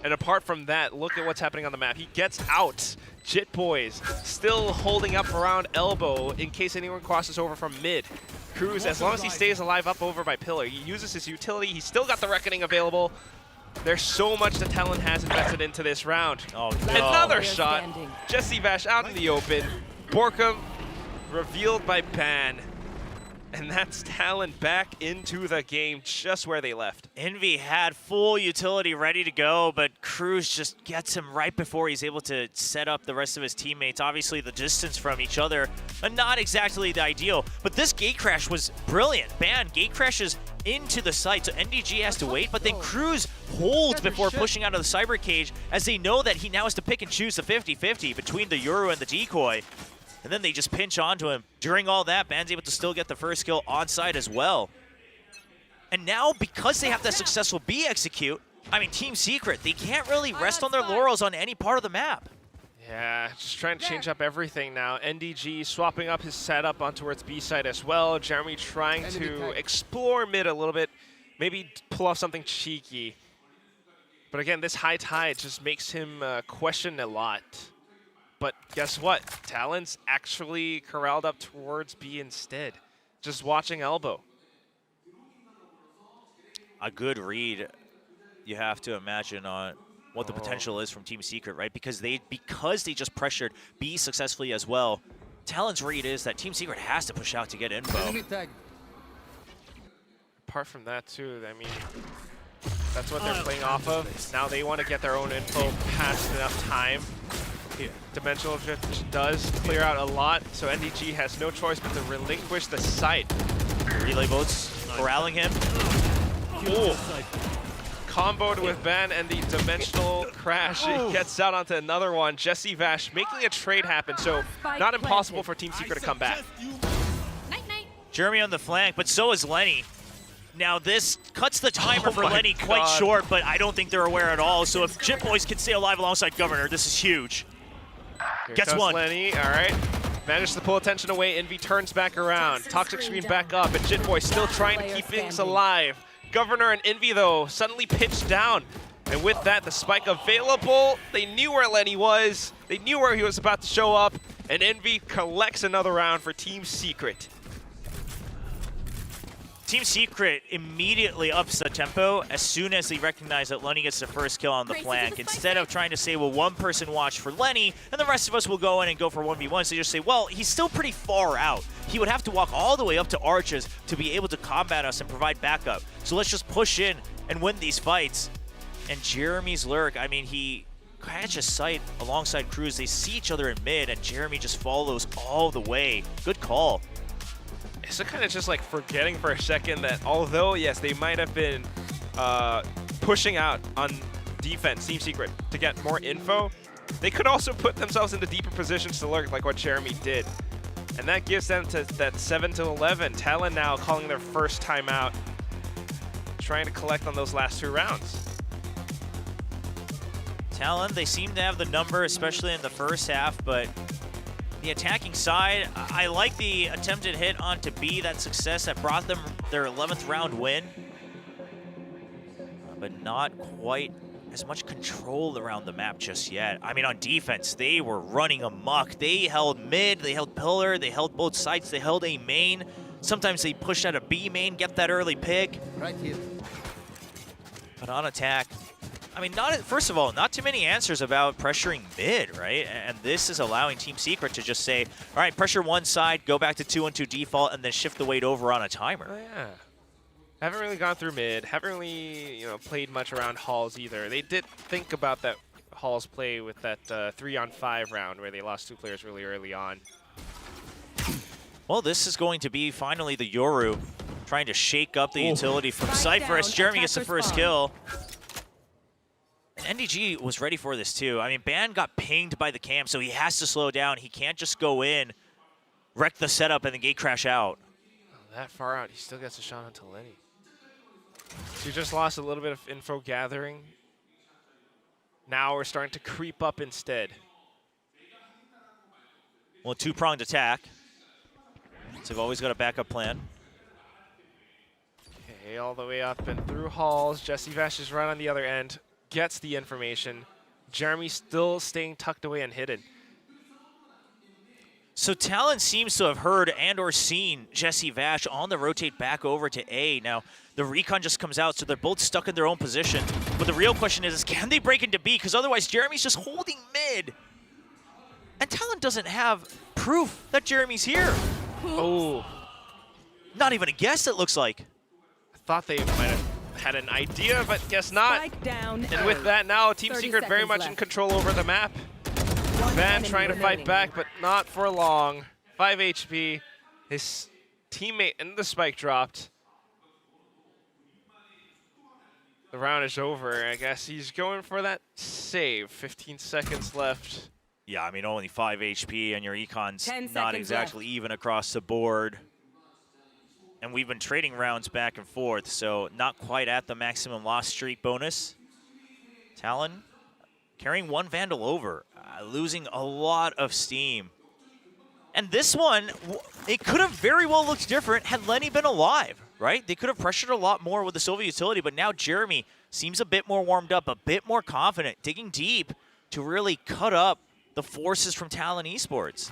And apart from that, look at what's happening on the map. He gets out. Jit Boys still holding up around elbow in case anyone crosses over from mid. Cruz, as long as he stays alive up over by Pillar, he uses his utility. He's still got the Reckoning available. There's so much that Talon has invested into this round. Oh, no. Another shot. Jesse Vash out in the open. Borkum revealed by Ban. And that's Talon back into the game just where they left. Envy had full utility ready to go, but Cruz just gets him right before he's able to set up the rest of his teammates. Obviously, the distance from each other, not exactly the ideal, but this gate crash was brilliant. Ban gate crashes into the site, so NDG has to wait, but then Cruz holds before pushing out of the cyber cage, as they know that he now has to pick and choose the 50-50 between the Yoru and the decoy. And then they just pinch onto him. During all that, Ban's able to still get the first kill on site as well. And now, because they have that successful B execute, I mean, Team Secret, they can't really rest on their laurels on any part of the map. Yeah, just trying to change up everything now. NDG swapping up his setup on towards B side as well. Jeremy trying to explore mid a little bit, maybe pull off something cheeky. But again, this high tide just makes him question a lot. But guess what? Talon's actually corralled up towards B instead. Just watching elbow. A good read, you have to imagine, on what the potential is from Team Secret, right? Because they just pressured B successfully as well. Talon's read is that Team Secret has to push out to get info. Apart from that too, I mean, that's what they're playing off of. Now they want to get their own info past enough time. Dimensional Drift does clear out a lot, so NDG has no choice but to relinquish the site. Relay boats corralling him. Ooh. Comboed with Ben and the Dimensional Crash. He gets out onto another one. Jesse Vash making a trade happen, so not impossible for Team Secret to come back. Night-night. Jeremy on the flank, but so is Lenny. Now this cuts the timer for Lenny God. quite short, but I don't think they're aware at all. So if Jit Boys can stay alive alongside Governor, this is huge. Here Gets comes one. Lenny, all right. Managed to pull attention away. Envy turns back around. Toxic Screen back up, and Jit Boy still trying to keep things alive. Governor and Envy, though, suddenly pitched down. And with that, the spike available. They knew where Lenny was. They knew where he was about to show up. And Envy collects another round for Team Secret. Team Secret immediately ups the tempo as soon as they recognize that Lenny gets the first kill on the flank. Instead of trying to say, well, one person watch for Lenny, and the rest of us will go in and go for 1v1s, they just say, well, he's still pretty far out. He would have to walk all the way up to Arches to be able to combat us and provide backup. So let's just push in and win these fights. And Jeremy's lurk, I mean, he catches sight alongside Cruz. They see each other in mid, and Jeremy just follows all the way. Good call. So kind of just like forgetting for a second that although, yes, they might have been pushing out on defense, Team Secret, to get more info, they could also put themselves into deeper positions to lurk like what Jeremy did. And that gives them to that 7-11. Talon now calling their first timeout, trying to collect on those last 2 rounds. Talon, they seem to have the number, especially in the first half, but the attacking side, I like the attempted hit onto B, that success that brought them their 11th round win, but not quite as much control around the map just yet. I mean, on defense, they were running amok. They held mid, they held pillar, they held both sides, they held A main. Sometimes they pushed out a B main, get that early pick. Right here. But on attack, I mean, first of all, not too many answers about pressuring mid, right? And this is allowing Team Secret to just say, all right, pressure one side, go back to 2-on-2 default, and then shift the weight over on a timer. Oh, yeah. Haven't really gone through mid. Haven't really, played much around halls either. They did think about that halls play with that 3-on-5 round where they lost 2 players really early on. Well, this is going to be finally the Yoru trying to shake up the utility from Cypher as Jeremy gets the first kill. And NDG was ready for this too. I mean, Ban got pinged by the camp, so he has to slow down. He can't just go in, wreck the setup, and then gate crash out. That far out, he still gets a shot on Talon. So you just lost a little bit of info gathering. Now we're starting to creep up instead. Well, 2-pronged attack. So they've always got a backup plan. Okay, all the way up and through halls. Jesse Vash is right on the other end. Gets the information. Jeremy still staying tucked away and hidden. So Talon seems to have heard and or seen Jesse Vash on the rotate back over to A. Now, the recon just comes out, so they're both stuck in their own position. But the real question is can they break into B? Because otherwise, Jeremy's just holding mid. And Talon doesn't have proof that Jeremy's here. Oh. Not even a guess, it looks like. I thought they might have had an idea, but guess not. Spike down. And with that now, Team Secret very much in control over the map. Van trying to fight back, but not for long. 5 HP. His teammate and the spike dropped. The round is over. I guess he's going for that save. 15 seconds left. Yeah, I mean, only 5 HP, and your econ's 10 not seconds exactly left. even across the board. And we've been trading rounds back and forth, so not quite at the maximum loss streak bonus. Talon carrying 1 Vandal over, losing a lot of steam. And this one, it could have very well looked different had Lenny been alive, right? They could have pressured a lot more with the Sova utility, but now Jeremy seems a bit more warmed up, a bit more confident, digging deep to really cut up the forces from Talon Esports.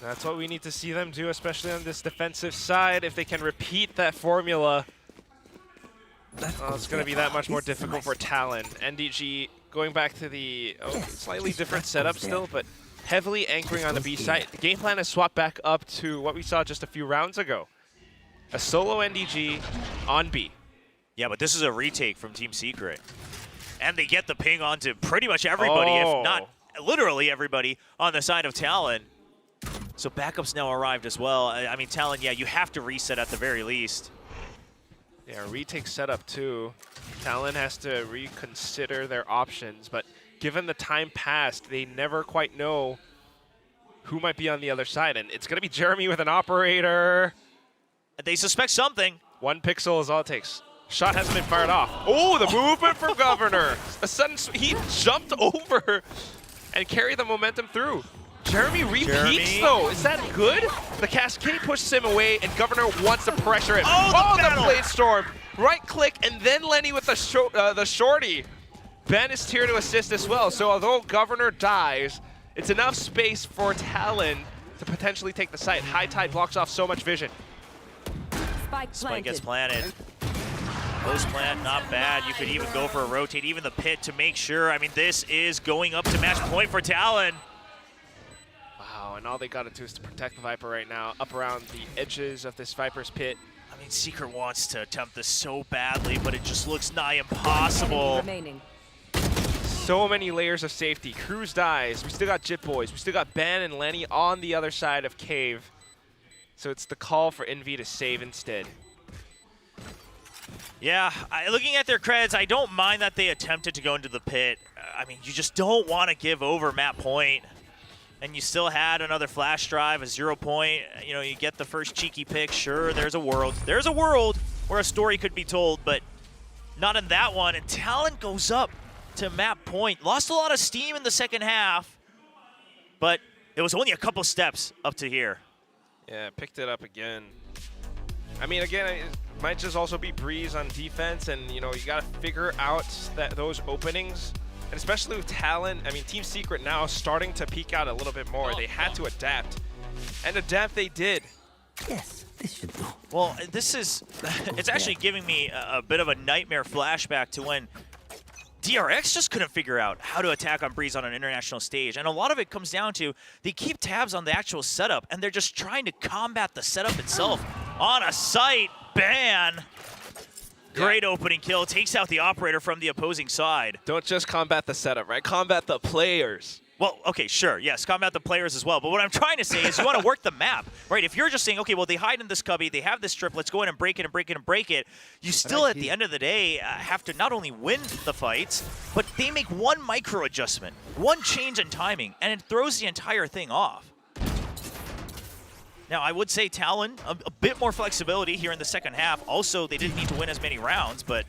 That's what we need to see them do, especially on this defensive side. If they can repeat that formula, it's going to be that much more difficult for Talon. NDG going back to the slightly different setup still, but heavily anchoring on the B side. The game plan has swapped back up to what we saw just a few rounds ago. A solo NDG on B. Yeah, but this is a retake from Team Secret. And they get the ping onto pretty much everybody, if not literally everybody, on the side of Talon. So backups now arrived as well. I mean, Talon, yeah, you have to reset at the very least. Yeah, retake setup too. Talon has to reconsider their options, but given the time passed, they never quite know who might be on the other side. And it's going to be Jeremy with an operator. They suspect something. 1 pixel is all it takes. Shot hasn't been fired off. Oh, the movement from Governor. A sudden, he jumped over and carried the momentum through. Jeremy repeats though. Is that good? The Cascade pushes him away, and Governor wants to pressure it. Oh, the Blade Storm. Right click, and then Lenny with the shorty. Ben is here to assist as well. So although Governor dies, it's enough space for Talon to potentially take the site. High Tide blocks off so much vision. Spike gets planted. Post plant, not bad. You could even go for a rotate, even the pit to make sure. I mean, this is going up to match point for Talon. Wow, and all they got to do is to protect the Viper right now, up around the edges of this Viper's pit. I I mean, Secret wants to attempt this so badly, but it just looks nigh impossible. So many layers of safety. Cruz dies. We still got Jit Boys. We still got Ben and Lenny on the other side of Cave. So it's the call for Envy to save instead. Yeah, looking at their creds, I don't mind that they attempted to go into the pit. I mean, you just don't want to give over map point. And you still had another flash drive, a 0 point. You know, you get the first cheeky pick. Sure, there's a world. There's a world where a story could be told, but not in that one. And Talon goes up to map point. Lost a lot of steam in the second half, but it was only a couple steps up to here. Yeah, picked it up again. I mean, again, it might just also be Breeze on defense, and, you know, you got to figure out those openings. And especially with Talon, I mean, Team Secret now starting to peek out a little bit more. They had to adapt. And adapt they did. Yes, this should do. Well, this is, it's actually giving me a bit of a nightmare flashback to when DRX just couldn't figure out how to attack on Breeze on an international stage. And a lot of it comes down to they keep tabs on the actual setup, and they're just trying to combat the setup itself. On a site, ban. Great opening kill, takes out the operator from the opposing side. Don't just combat the setup, right? Combat the players. Well, okay, sure, yes, combat the players as well. But what I'm trying to say is you want to work the map, right? If you're just saying, okay, well, they hide in this cubby, they have this strip, let's go in and break it and break it and break it, you still, at the end of the day, have to not only win the fights, but they make one micro adjustment, one change in timing, and it throws the entire thing off. Now, I would say Talon, a bit more flexibility here in the second half. Also, they didn't need to win as many rounds, but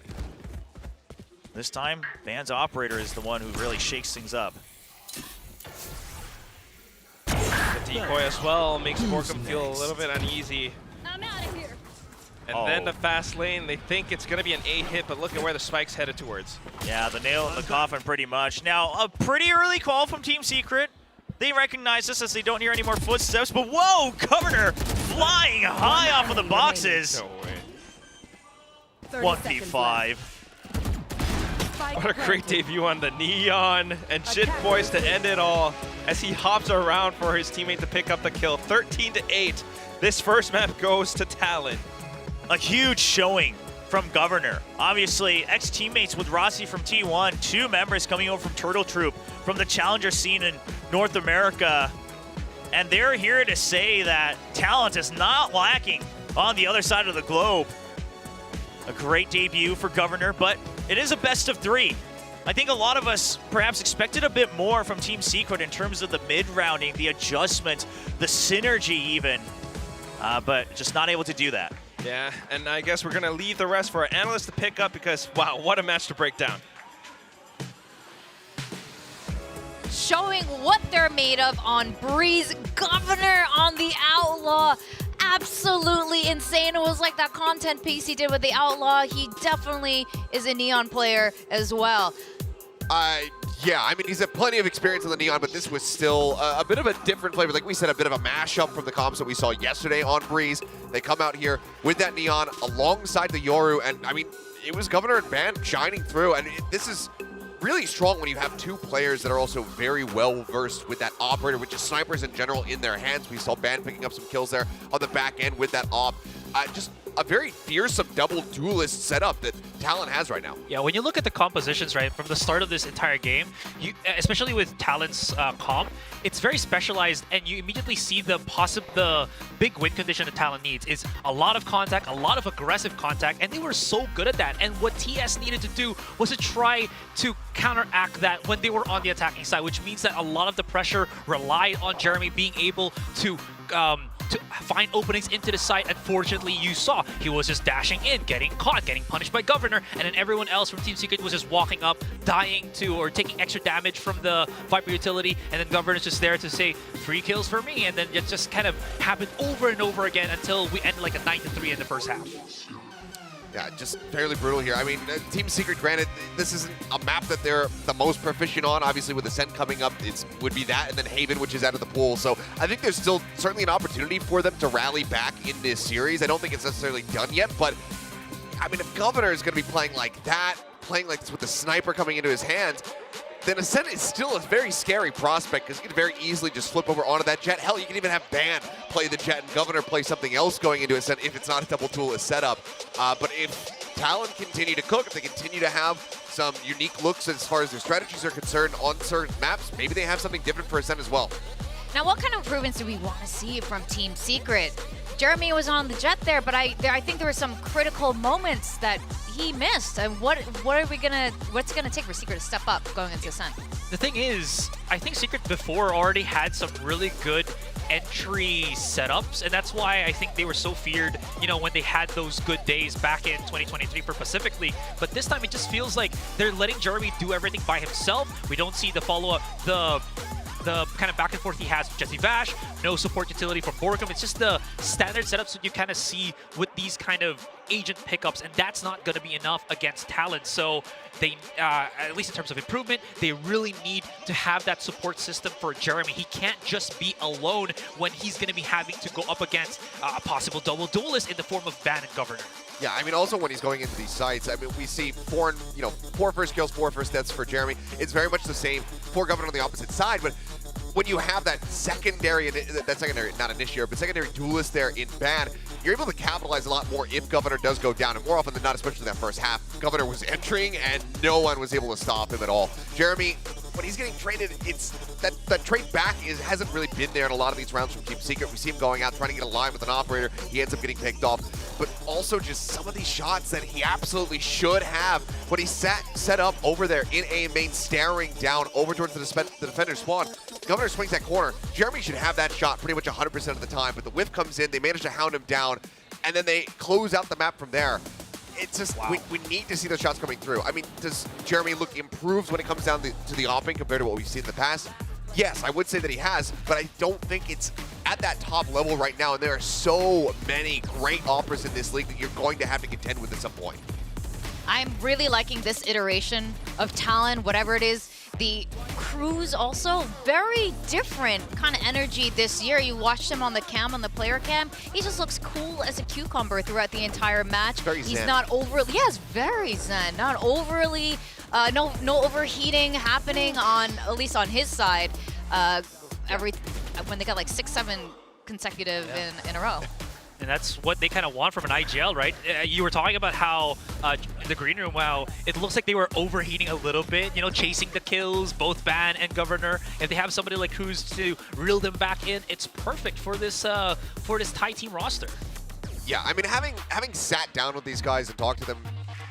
this time, Ban's operator is the one who really shakes things up. The decoy as well makes Borkum feel a little bit uneasy. I'm out of here. And then the fast lane, they think it's going to be an A hit, but look at where the spike's headed towards. Yeah, the nail in the coffin pretty much. Now, a pretty early call from Team Secret. They recognize this as they don't hear any more footsteps, but whoa, Governor flying high off of the boxes. No way. 1v5. What a great debut on the Neon, and Jit Boys to end it all as he hops around for his teammate to pick up the kill. 13-8. This first map goes to Talon. A huge showing from Governor. Obviously, ex-teammates with Rossi from T1, 2 members coming over from Turtle Troop from the challenger scene in North America. And they're here to say that talent is not lacking on the other side of the globe. A great debut for Governor, but it is a best of 3. I think a lot of us perhaps expected a bit more from Team Secret in terms of the mid-rounding, the adjustment, the synergy even, but just not able to do that. Yeah, and I guess we're going to leave the rest for our analysts to pick up because, wow, what a match to break down. Showing what they're made of on Breeze. Governor on the Outlaw. Absolutely insane. It was like that content piece he did with the Outlaw. He definitely is a Neon player as well. Yeah, I mean, he's had plenty of experience on the Neon, but this was still a bit of a different flavor. Like we said, a bit of a mashup from the comps that we saw yesterday on Breeze. They come out here with that Neon alongside the Yoru, and I mean, it was Governor and Ban shining through, and this is really strong when you have 2 players that are also very well versed with that operator, with just snipers in general in their hands. We saw Ban picking up some kills there on the back end with that op. Just a very fearsome double duelist setup that Talon has right now. Yeah, when you look at the compositions, right, from the start of this entire game, especially with Talon's comp, it's very specialized, and you immediately see the big win condition that Talon needs is a lot of contact, a lot of aggressive contact, and they were so good at that. And what TS needed to do was to try to counteract that when they were on the attacking side, which means that a lot of the pressure relied on Jeremy being able to find openings into the site. Unfortunately, you saw he was just dashing in, getting caught, getting punished by Governor, and then everyone else from Team Secret was just walking up, dying to or taking extra damage from the Viper utility, and then Governor's just there to say 3 kills for me, and then it just kind of happened over and over again until we ended like a 9-3 in the first half. Yeah, just fairly brutal here. I mean, Team Secret, granted, this isn't a map that they're the most proficient on. Obviously, with Ascent coming up, it would be that, and then Haven, which is out of the pool. So I think there's still certainly an opportunity for them to rally back in this series. I don't think it's necessarily done yet, but I mean, if Governor is going to be playing like that, playing like this with the sniper coming into his hands, then Ascent is still a very scary prospect because you can very easily just flip over onto that Jet. Hell, you can even have Ban play the Jet and Governor play something else going into Ascent if it's not a double duelist setup. But if Talon continue to cook, if they continue to have some unique looks as far as their strategies are concerned on certain maps, maybe they have something different for Ascent as well. Now, what kind of improvements do we want to see from Team Secret? Jeremy was on the Jet there, but I think there were some critical moments that he missed. And what's it gonna take for Secret to step up going into Ascent? The thing is, I think Secret before already had some really good entry setups, and that's why I think they were so feared, you know, when they had those good days back in 2023 for Pacific League. But this time it just feels like they're letting Jeremy do everything by himself. We don't see the follow-up, the kind of back and forth he has with Jesse Vash, no support utility from Borgum. It's just the standard setups that you kind of see with these kind of agent pickups, and that's not going to be enough against Talon. So they, at least in terms of improvement, they really need to have that support system for Jeremy. He can't just be alone when he's going to be having to go up against a possible double duelist in the form of Ban and Governor. Yeah, I mean, also when he's going into these sites, I mean, we see 4 first kills, 4 first deaths for Jeremy. It's very much the same for Governor on the opposite side, but when you have that secondary, not initiator, but secondary duelist there in Ban, you're able to capitalize a lot more if Governor does go down. And more often than not, especially that first half, Governor was entering and no one was able to stop him at all. Jeremy, when he's getting traded, it's that trade back hasn't really been there in a lot of these rounds from Team Secret. We see him going out trying to get a line with an operator. He ends up getting picked off. But also just some of these shots that he absolutely should have when he's set up over there in A main, staring down over towards the defender's spawn. Governor swings that corner. Jeremy should have that shot pretty much 100% of the time, but the whiff comes in, they manage to hound him down, and then they close out the map from there. It's just, wow. we need to see those shots coming through. I mean, does Jeremy look improved when it comes down to the offing compared to what we've seen in the past? Yes, I would say that he has, but I don't think it's at that top level right now, and there are so many great offers in this league that you're going to have to contend with at some point. I'm really liking this iteration of Talon, whatever it is. The crew's also very different kind of energy this year. You watched him on the cam, on the player cam. He just looks cool as a cucumber throughout the entire match. Very He's zen. Not overly, yes, very zen. Not overly, no overheating happening on, at least on his side. When they got like 6-7 consecutive in a row. And that's what they kind of want from an IGL, right? You were talking about how in the green room, wow, it looks like they were overheating a little bit, you know, chasing the kills, both Ban and Governor. If they have somebody like Cruz to reel them back in, it's perfect for this Thai team roster. Yeah, I mean, having sat down with these guys and talked to them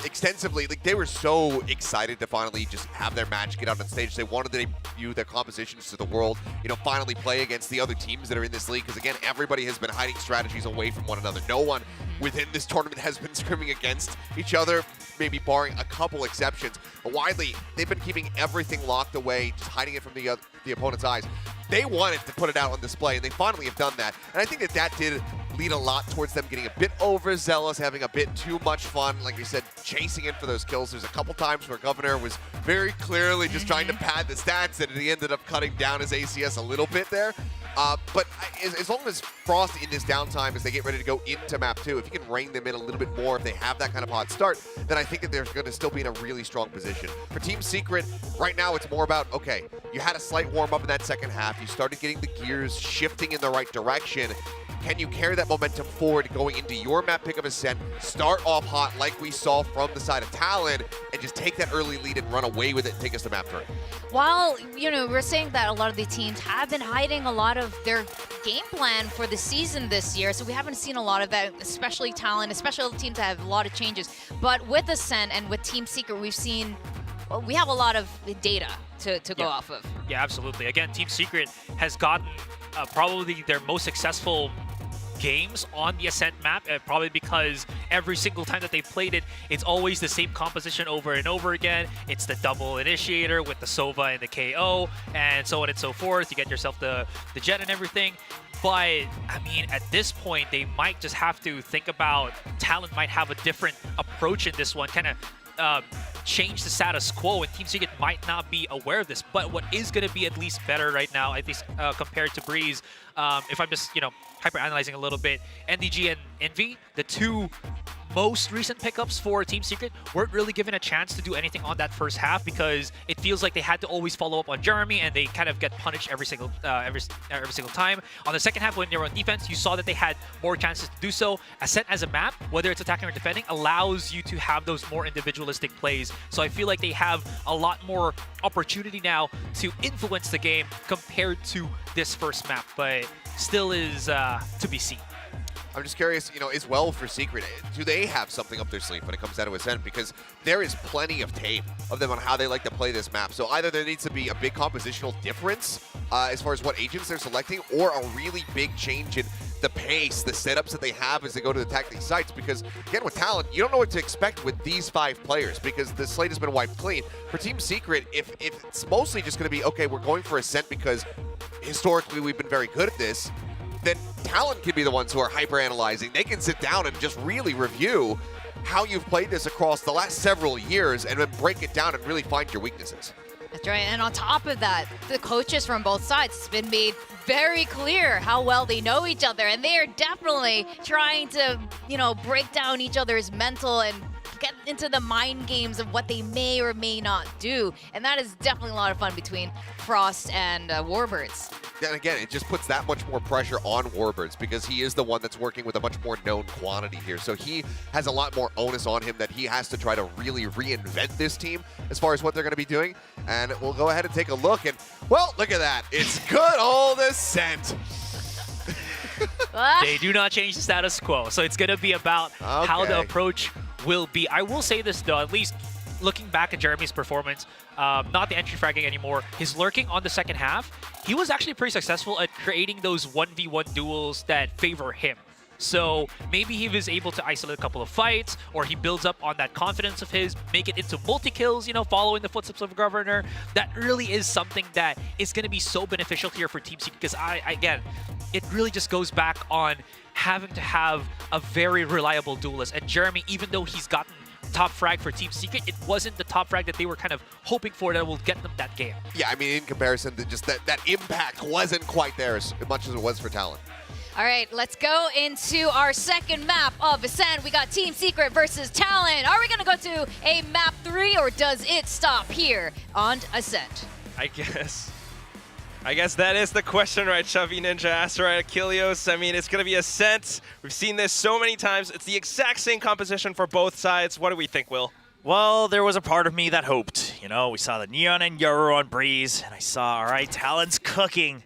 extensively, like, they were so excited to finally just have their match, get out on stage. They wanted to debut their compositions to the world, you know, finally play against the other teams that are in this league, because again, everybody has been hiding strategies away from one another. No one within this tournament has been scrimming against each other, maybe barring a couple exceptions. But widely, they've been keeping everything locked away, just hiding it from the opponent's eyes. They wanted to put it out on display, and they finally have done that. And I think that did lead a lot towards them getting a bit overzealous, having a bit too much fun. Like we said, chasing in for those kills. There's a couple times where Governor was very clearly just trying to pad the stats, and he ended up cutting down his ACS a little bit there. But as long as Frost in this downtime, as they get ready to go into map 2, if you can rein them in a little bit more, if they have that kind of hot start, then I think that they're going to still be in a really strong position. For Team Secret, right now it's more about, okay, you had a slight warm-up in that second half. You started getting the gears shifting in the right direction. Can you carry that momentum forward going into your map pick of Ascent, start off hot like we saw from the side of Talon, and just take that early lead and run away with it and take us to map 3? While, you know, we're saying that a lot of the teams have been hiding a lot of their game plan for the season this year, so we haven't seen a lot of that, especially Talon, especially the teams that have a lot of changes. But with Ascent and with Team Secret, we have a lot of data to go off of. Yeah, absolutely. Again, Team Secret has gotten probably their most successful games on the Ascent map, probably because every single time that they played it, it's always the same composition over and over again. It's the double initiator with the Sova and the KO, and so on and so forth. You get yourself the Jet and everything. But, I mean, at this point, they might just have to think about, Talon might have a different approach in this one, kind of change the status quo, and Team Secret might not be aware of this. But what is going to be at least better right now, at least compared to Breeze, if I'm just, you know, hyper-analyzing a little bit, NDG and Envy, the two most recent pickups for Team Secret weren't really given a chance to do anything on that first half because it feels like they had to always follow up on Jeremy and they kind of get punished every single time. On the second half when they were on defense, you saw that they had more chances to do so. Ascent as a map, whether it's attacking or defending, allows you to have those more individualistic plays. So I feel like they have a lot more opportunity now to influence the game compared to this first map, but still is to be seen. I'm just curious, you know, as well for Secret, do they have something up their sleeve when it comes down to Ascent? Because there is plenty of tape of them on how they like to play this map. So either there needs to be a big compositional difference as far as what agents they're selecting, or a really big change in the pace, the setups that they have as they go to attack these sites. Because again, with Talon, you don't know what to expect with these 5 players because the slate has been wiped clean. For Team Secret, if it's mostly just going to be, okay, we're going for Ascent because historically we've been very good at this, then Talon can be the ones who are hyper-analyzing. They can sit down and just really review how you've played this across the last several years and then break it down and really find your weaknesses. That's right, and on top of that, the coaches from both sides, it's been made very clear how well they know each other, and they are definitely trying to, you know, break down each other's mental and get into the mind games of what they may or may not do, and that is definitely a lot of fun between Frost and Warbirds. And again, it just puts that much more pressure on Warbirds because he is the one that's working with a much more known quantity here. So he has a lot more onus on him that he has to try to really reinvent this team as far as what they're going to be doing. And we'll go ahead and take a look. And, well, look at that. It's good old Ascent. They do not change the status quo, so it's going to be about how the approach will be. I will say this, though, at least looking back at Jeremy's performance, not the entry fragging anymore, his lurking on the second half, he was actually pretty successful at creating those 1v1 duels that favor him. So maybe he was able to isolate a couple of fights, or he builds up on that confidence of his, make it into multi-kills, you know, following the footsteps of Governor. That really is something that is going to be so beneficial here for Team Secret, because again, it really just goes back on having to have a very reliable duelist. And Jeremy, even though he's gotten top frag for Team Secret, it wasn't the top frag that they were kind of hoping for that will get them that game. Yeah, I mean, in comparison, just that impact wasn't quite there as much as it was for Talon. All right, let's go into our second map of Ascent. We got Team Secret versus Talon. Are we going to go to a map 3, or does it stop here on Ascent? I guess that is the question, right? Chubby Ninja asked, right? Achilles. I mean, it's going to be Ascent. We've seen this so many times. It's the exact same composition for both sides. What do we think, Will? Well, there was a part of me that hoped. You know, we saw the Neon and Yoru on Breeze, and I saw, all right, Talon's cooking.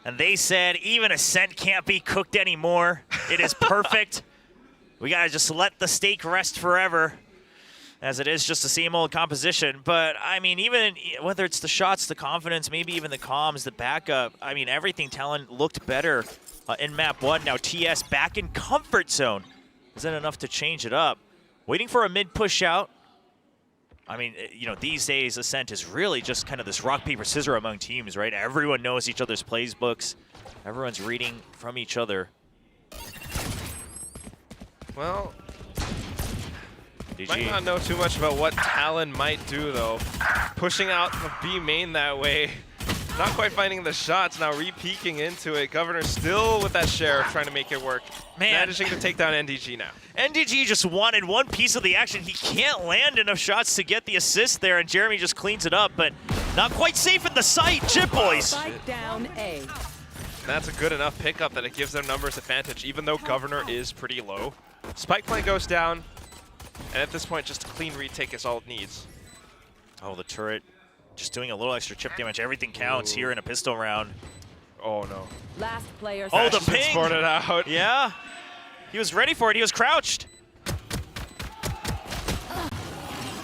And they said, even Ascent can't be cooked anymore. It is perfect. We got to just let the steak rest forever, as it is just the same old composition. But, I mean, even whether it's the shots, the confidence, maybe even the comms, the backup, I mean, everything Talon looked better in map 1. Now TS back in comfort zone. Isn't enough to change it up. Waiting for a mid push out. I mean, you know, these days Ascent is really just kind of this rock, paper, scissors among teams, right? Everyone knows each other's plays books. Everyone's reading from each other. Well, GG. might not know too much about what Talon might do, though. Pushing out the B main that way. Not quite finding the shots, now re-peeking into it. Governor still with that Sheriff trying to make it work. Man. Managing to take down NDG now. NDG just wanted one piece of the action. He can't land enough shots to get the assist there, and Jeremy just cleans it up, but not quite safe in the site. Chip boys. Spike down A. That's a good enough pickup that it gives them numbers advantage, even though Governor is pretty low. Spike plane goes down, and at this point, just a clean retake is all it needs. Oh, the turret just doing a little extra chip damage. Everything counts here in a pistol round. Oh, no. Last player. Oh, the Just been ping! sported out. Yeah. He was ready for it. He was crouched.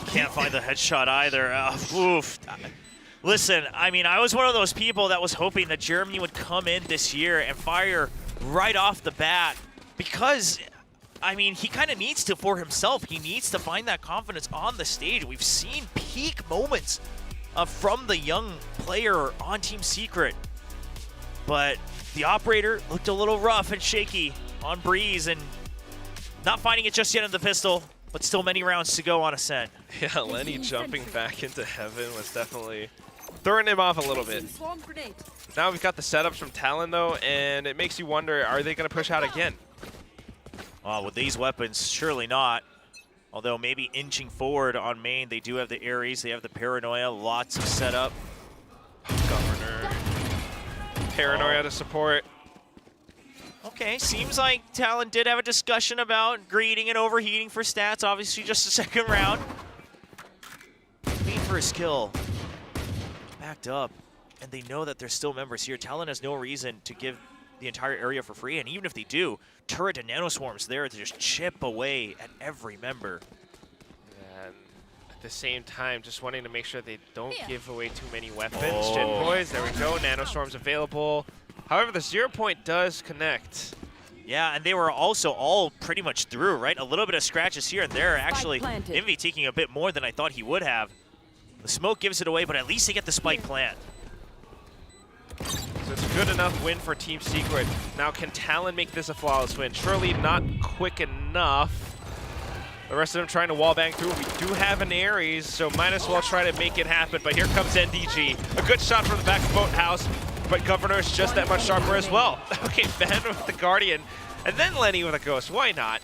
Can't find the headshot either. Oof. Listen, I mean, I was one of those people that was hoping that Germany would come in this year and fire right off the bat, because, I mean, he kind of needs to for himself. He needs to find that confidence on the stage. We've seen peak moments from the young player on Team Secret, but the operator looked a little rough and shaky on Breeze, and not finding it just yet in the pistol, but still many rounds to go on Ascent. Yeah, Lenny jumping back into heaven was definitely throwing him off a little bit. Now we've got the setups from Talon, though, and it makes you wonder, are they going to push out again? With these weapons, surely not. Although maybe inching forward on main, they do have the Ares, they have the Paranoia, lots of setup. Governor. Paranoia to support. Okay, seems like Talon did have a discussion about greeting and overheating for stats. Obviously, just a second round. Need for his kill. Backed up, and they know that there's still members here. Talon has no reason to give the entire area for free, and even if they do, turret and nanoswarms there to just chip away at every member. And at the same time, just wanting to make sure they don't give away too many weapons. Gen Boys, there we go, nanoswarms available. However, the 0 point does connect. Yeah, and they were also all pretty much through, right? A little bit of scratches here and there. Actually, Envy taking a bit more than I thought he would have. The smoke gives it away, but at least they get the spike plant. So it's a good enough win for Team Secret. Now, can Talon make this a flawless win? Surely not quick enough. The rest of them trying to wallbang through. We do have an Ares, so might as well try to make it happen. But here comes Gen.G. A good shot from the back of Boathouse, but Governor is just that much sharper as well. Okay, Ben with the Guardian, and then Lenny with a Ghost. Why not?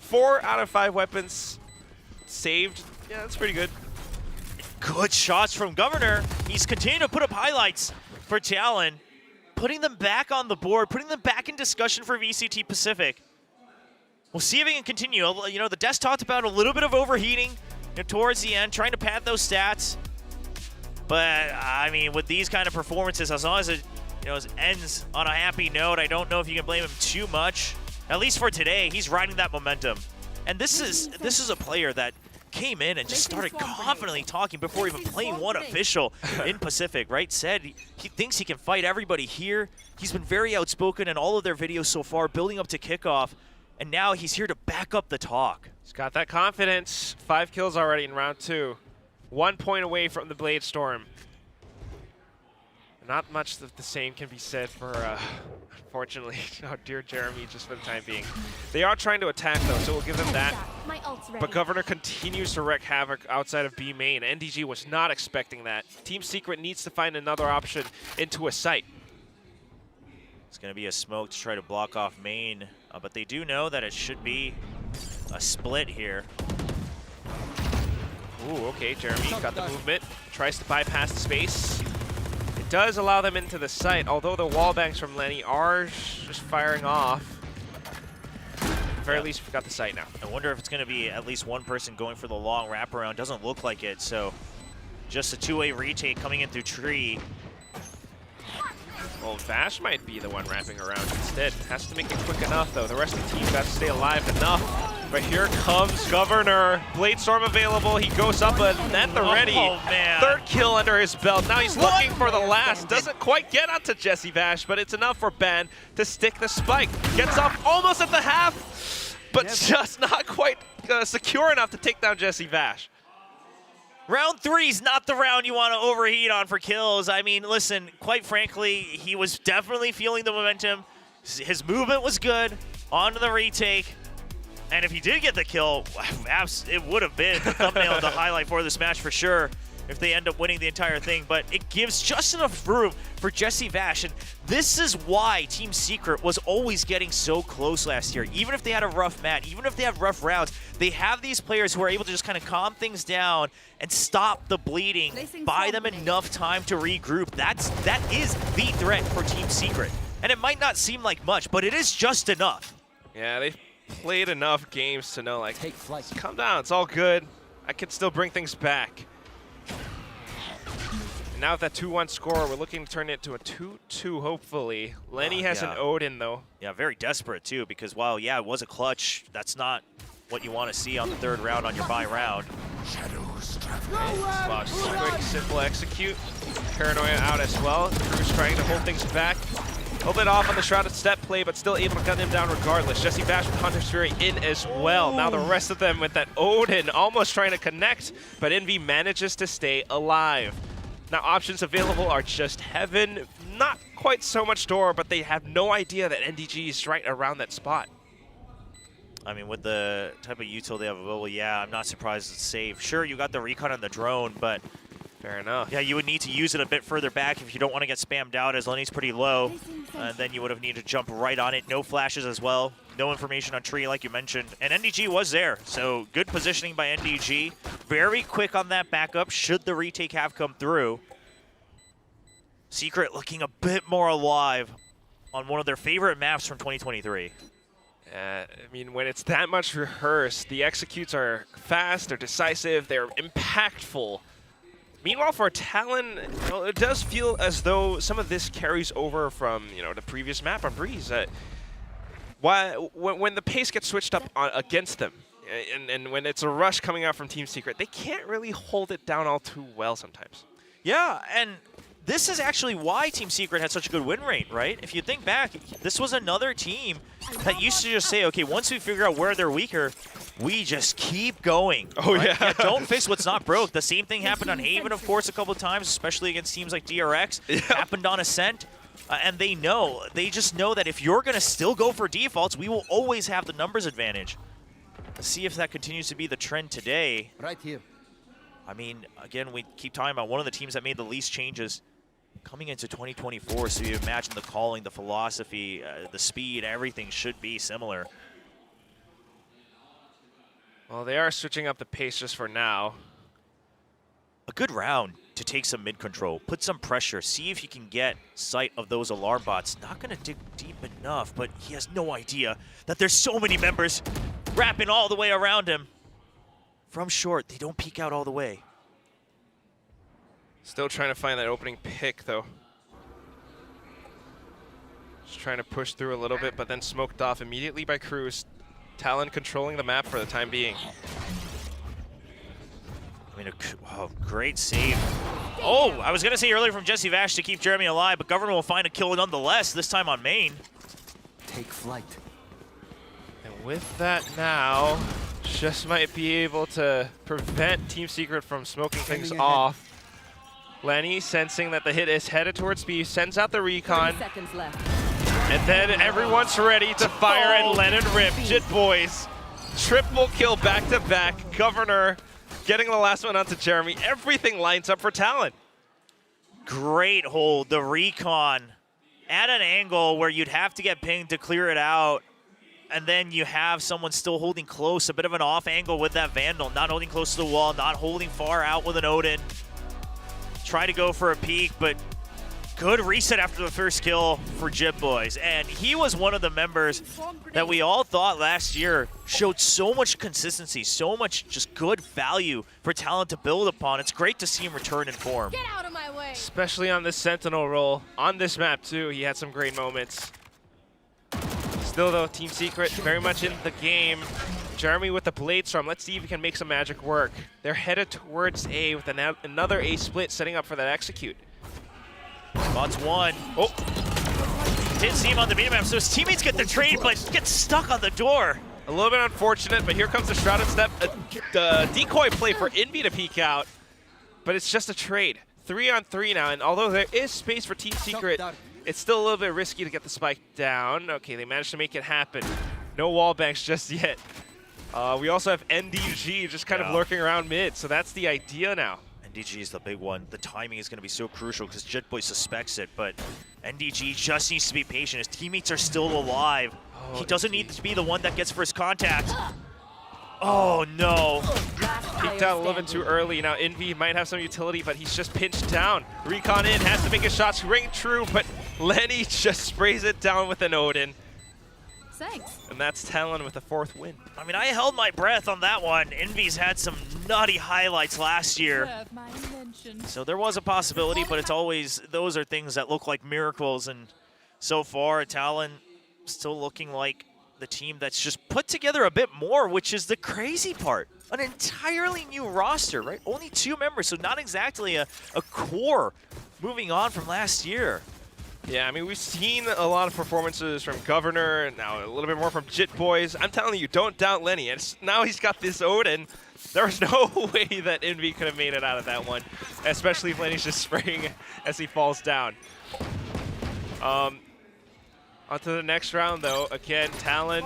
4 out of 5 weapons saved. Yeah, that's pretty good. Good shots from Governor. He's continuing to put up highlights for Talon, putting them back on the board, putting them back in discussion for VCT Pacific. We'll see if he can continue. You know, the desk talked about a little bit of overheating towards the end, trying to pad those stats. But, I mean, with these kind of performances, as long as it ends on a happy note, I don't know if you can blame him too much. At least for today, he's riding that momentum. And this is a player that came in and just started confidently talking before even playing one official in Pacific, right? Said he thinks he can fight everybody here. He's been very outspoken in all of their videos so far, building up to kickoff. And now he's here to back up the talk. He's got that confidence. 5 kills already in round 2. 1 point away from the Blade Storm. Not much of the same can be said for, unfortunately, oh dear Jeremy, just for the time being. They are trying to attack though, so we'll give them that. But Governor continues to wreak havoc outside of B main. NDG was not expecting that. Team Secret needs to find another option into a site. It's going to be a smoke to try to block off main, but they do know that it should be a split here. Ooh, okay, Jeremy got the movement. Tries to bypass the space. It does allow them into the site, although the wall banks from Lenny are just firing off. At the very least, we've got the site now. I wonder if it's going to be at least one person going for the long wraparound. Doesn't look like it, so just a two-way retake coming in through tree. Well, Vash might be the one wrapping around instead. Has to make it quick enough, though. The rest of the team got to stay alive enough. But here comes Governor. Blade Storm available. He goes up at the ready. Oh, man. 3rd kill under his belt. Now he's looking for the last. Doesn't quite get onto Jesse Vash, but it's enough for Ben to stick the spike. Gets up almost at the half, but just not quite secure enough to take down Jesse Vash. Round 3 is not the round you want to overheat on for kills. I mean, listen, quite frankly, he was definitely feeling the momentum. His movement was good onto the retake. And if he did get the kill, it would have been the thumbnail of the highlight for this match for sure if they end up winning the entire thing. But it gives just enough room for Jesse Vash. And this is why Team Secret was always getting so close last year. Even if they had a rough match, even if they have rough rounds, they have these players who are able to just kind of calm things down and stop the bleeding, buy them enough time to regroup. That is the threat for Team Secret. And it might not seem like much, but it is just enough. Yeah, they've played enough games to know, like, calm down, it's all good. I can still bring things back. And now with that 2-1 score, we're looking to turn it to a 2-2, hopefully. Lenny has an Odin, though. Yeah, very desperate, too, because while, yeah, it was a clutch, that's not what you want to see on the 3rd round on your bye round. Quick, simple execute. Paranoia out as well. Crew's trying to hold things back. A little bit off on the Shrouded Step play, but still able to cut him down regardless. Jesse Vash with Hunter's Fury in as well. Now the rest of them with that Odin almost trying to connect, but Envy manages to stay alive. Now options available are just heaven. Not quite so much door, but they have no idea that NDG is right around that spot. I mean, with the type of util they have available, yeah, I'm not surprised it's safe. Sure, you got the recon on the drone, but fair enough. Yeah, you would need to use it a bit further back if you don't want to get spammed out, as Lenny's pretty low. And then you would have needed to jump right on it. No flashes as well. no information on Tree, like you mentioned. And NDG was there, so good positioning by NDG. Very quick on that backup, should the retake have come through. Secret looking a bit more alive on one of their favorite maps from 2023. I mean, when it's that much rehearsed, the executes are fast, they're decisive, they're impactful. Meanwhile, for Talon, you know, it does feel as though some of this carries over from, you know, the previous map on Breeze. When the pace gets switched up against them, and when it's a rush coming out from Team Secret, they can't really hold it down all too well sometimes. Yeah, and this is actually why Team Secret had such a good win rate, right? If you think back, this was another team that used to just say, okay, once we figure out where they're weaker, we just keep going. Oh, right? yeah. Don't fix what's not broke. The same thing happened on Haven, of course, a couple of times, especially against teams like DRX. Yeah. Happened on Ascent. And they just know that if you're going to still go for defaults, we will always have the numbers advantage. Let's see if that continues to be the trend today. Right here. I mean, again, we keep talking about one of the teams that made the least changes coming into 2024, so you imagine the calling, the philosophy, the speed, everything should be similar. Well, they are switching up the pace just for now. A good round to take some mid control, put some pressure, see if you can get sight of those alarm bots. Not going to dig deep enough, but he has no idea that there's so many members wrapping all the way around him. From short, they don't peek out all the way. Still trying to find that opening pick, though. Just trying to push through a little bit, but then smoked off immediately by Cruz. Talon controlling the map for the time being. I mean, great save. Oh, I was going to say earlier from Jesse Vash to keep Jeremy alive, but Governor will find a kill nonetheless, this time on main. Take flight. And with that now, just might be able to prevent Team Secret from smoking things off. Lenny, sensing that the hit is headed towards B, sends out the recon. 30 seconds left. And then everyone's ready to fire and let it rip. Jit Boys, triple kill back-to-back. Governor getting the last one onto Jeremy. Everything lines up for Talon. Great hold, the recon at an angle where you'd have to get pinged to clear it out. And then you have someone still holding close, a bit of an off angle with that Vandal, not holding close to the wall, not holding far out with an Odin. Try to go for a peek, but good reset after the first kill for Jit Boys. And he was one of the members that we all thought last year showed so much consistency, so much just good value for Talon to build upon. It's great to see him return in form. Get out of my way. Especially on this Sentinel role. On this map, too, he had some great moments. Still, though, Team Secret very much in the game. Jeremy with the Blade Storm. Let's see if he can make some magic work. They're headed towards A with another A split, setting up for that execute. Spots one. Oh, didn't see him on the minimap, so his teammates get the trade, but get stuck on the door. A little bit unfortunate, but here comes the Shrouded Step. The decoy play for Envy to peek out, but it's just a trade. 3-on-3 now, and although there is space for Team Secret, it's still a little bit risky to get the spike down. Okay, they managed to make it happen. No wall banks just yet. We also have NDG just kind of lurking around mid, so that's the idea now. NDG is the big one. The timing is going to be so crucial because Jitboy suspects it, but NDG just needs to be patient. His teammates are still alive. Oh, He doesn't need to be the one that gets first contact. Oh, no. Peeked out a little bit too early. Now Envy might have some utility, but he's just pinched down. Recon in, has to make his shots ring true, but Lenny just sprays it down with an Odin. Thanks. And that's Talon with the 4th win. I mean, I held my breath on that one. Envy's had some nutty highlights last year. So there was a possibility, but it's always, those are things that look like miracles. And so far, Talon still looking like the team that's just put together a bit more, which is the crazy part. An entirely new roster, right? Only 2 members, so not exactly a core moving on from last year. Yeah, I mean, we've seen a lot of performances from Governor, and now a little bit more from Jit Boys. I'm telling you, don't doubt Lenny. And now he's got this Odin. There was no way that Envy could have made it out of that one, especially if Lenny's just spraying as he falls down. On to the next round, though. Again, Talon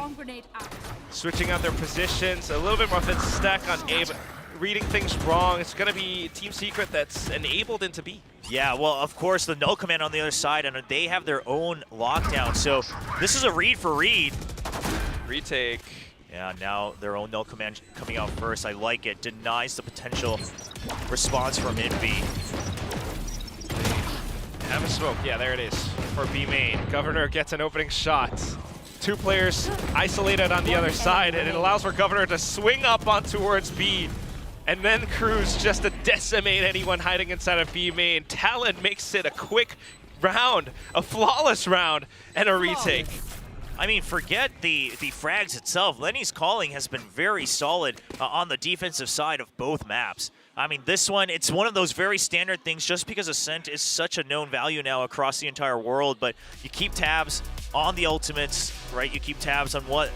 switching out their positions. A little bit more than stack on A, but reading things wrong. It's going to be Team Secret that's enabled into B. Yeah, well, of course, the null command on the other side, and they have their own lockdown. So this is a read for read. Retake. Yeah, now their own null command coming out first. I like it. Denies the potential response from Envy. Have a smoke. Yeah, there it is for B main. Governor gets an opening shot. 2 players isolated on the other side, and it allows for Governor to swing up on towards B. And then Cruz just to decimate anyone hiding inside of B main. Talon makes it a quick round, a flawless round, and a retake. I mean, forget the frags itself. Lenny's calling has been very solid on the defensive side of both maps. I mean, this one, it's one of those very standard things just because Ascent is such a known value now across the entire world, but you keep tabs on the ultimates, right? You keep tabs on what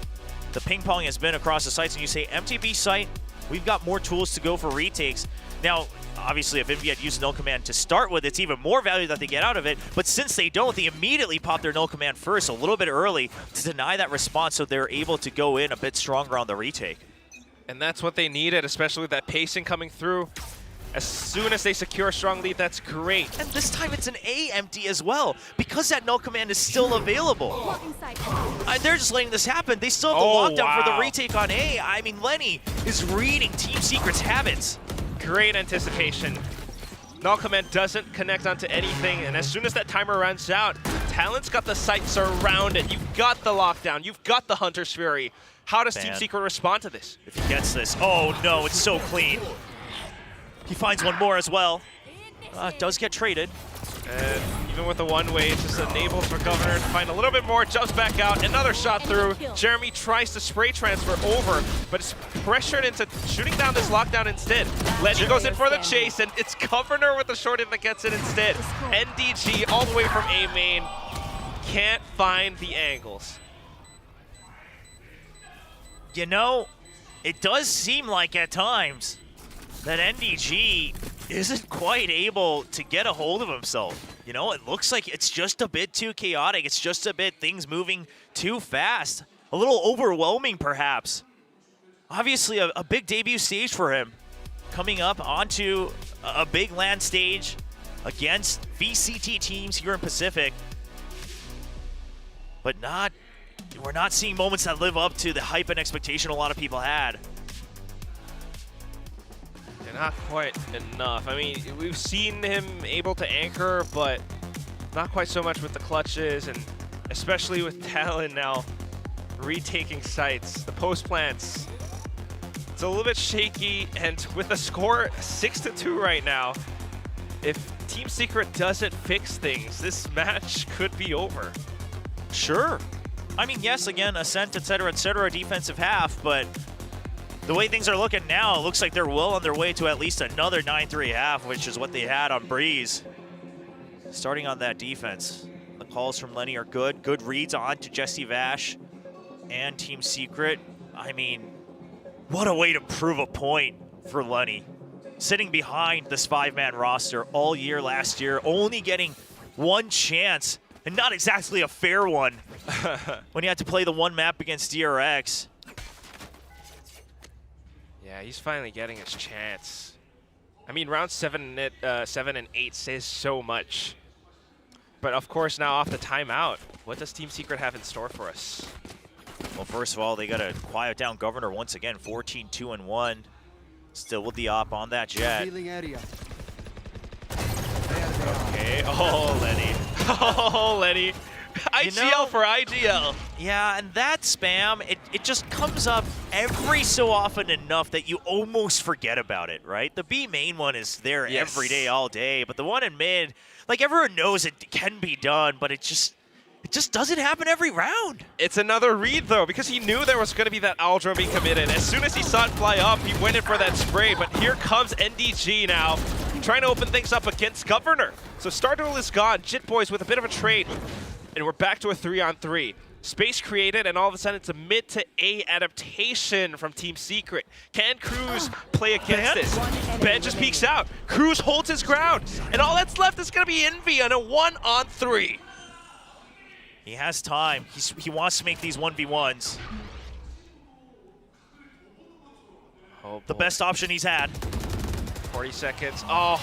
the ping pong has been across the sites, and you say, MTB site, we've got more tools to go for retakes. Now, obviously, if Envy had used null command to start with, it's even more value that they get out of it. But since they don't, they immediately pop their null command first a little bit early to deny that response, so they're able to go in a bit stronger on the retake. And that's what they needed, especially with that pacing coming through. As soon as they secure a strong lead, that's great. And this time it's an A empty as well, because that null command is still available. They're just letting this happen. They still have the lockdown for the retake on A. I mean, Lenny is reading Team Secret's habits. Great anticipation. Null command doesn't connect onto anything, and as soon as that timer runs out, Talon's got the site surrounded. You've got the lockdown. You've got the Hunter's Fury. How does Team Secret respond to this? If he gets this, oh no, it's so clean. He finds one more as well. Does get traded. And even with the one-way, it just enables for Governor to find a little bit more, jumps back out, another shot through. Jeremy tries to spray transfer over, but is pressured into shooting down this lockdown instead. Lenny goes in for the chase, and it's Governor with the short hit that gets it instead. NDG all the way from A main, can't find the angles. You know, it does seem like at times that NDG isn't quite able to get a hold of himself. You know, it looks like it's just a bit too chaotic. It's just a bit things moving too fast. A little overwhelming, perhaps. Obviously, a big debut stage for him. Coming up onto a big LAN stage against VCT teams here in Pacific. But we're not seeing moments that live up to the hype and expectation a lot of people had. Not quite enough. I mean, we've seen him able to anchor, but not quite so much with the clutches, and especially with Talon now retaking sites. The post plants, it's a little bit shaky, and with the score 6-2 right now, if Team Secret doesn't fix things, this match could be over. Sure. I mean, yes, again, Ascent, etc., defensive half, but the way things are looking now, it looks like they're well on their way to at least another 9-3 half, which is what they had on Breeze. Starting on that defense. The calls from Lenny are good. Good reads on to Jesse Vash and Team Secret. I mean, what a way to prove a point for Lenny. Sitting behind this 5-man roster all year last year, only getting one chance, and not exactly a fair one, when he had to play the one map against DRX. Yeah, he's finally getting his chance. I mean, round 7 and 8 says so much. But of course, now off the timeout, what does Team Secret have in store for us? Well, first of all, they got to quiet down Governor once again, 14-2-1. Still with the op on that jet. Okay, oh, Lenny. Oh, Lenny. IGL for IGL. Yeah, and that spam, it just comes up every so often enough that you almost forget about it, right? The B main one is there every day, all day, but the one in mid, like everyone knows it can be done, but it just doesn't happen every round. It's another read, though, because he knew there was going to be that Aldro being committed. As soon as he saw it fly up, he went in for that spray, but here comes NDG now, trying to open things up against Governor. So Starduel is gone, Jit Boys with a bit of a trade. And we're back to a 3-on-3. Space created, and all of a sudden it's a mid to A adaptation from Team Secret. Can Cruz play against this? Ben just peeks out. Cruz holds his ground, and all that's left is going to be Envy on a 1-on-3. He has time. He wants to make these 1v1s. Oh, the best option he's had. 40 seconds. Oh.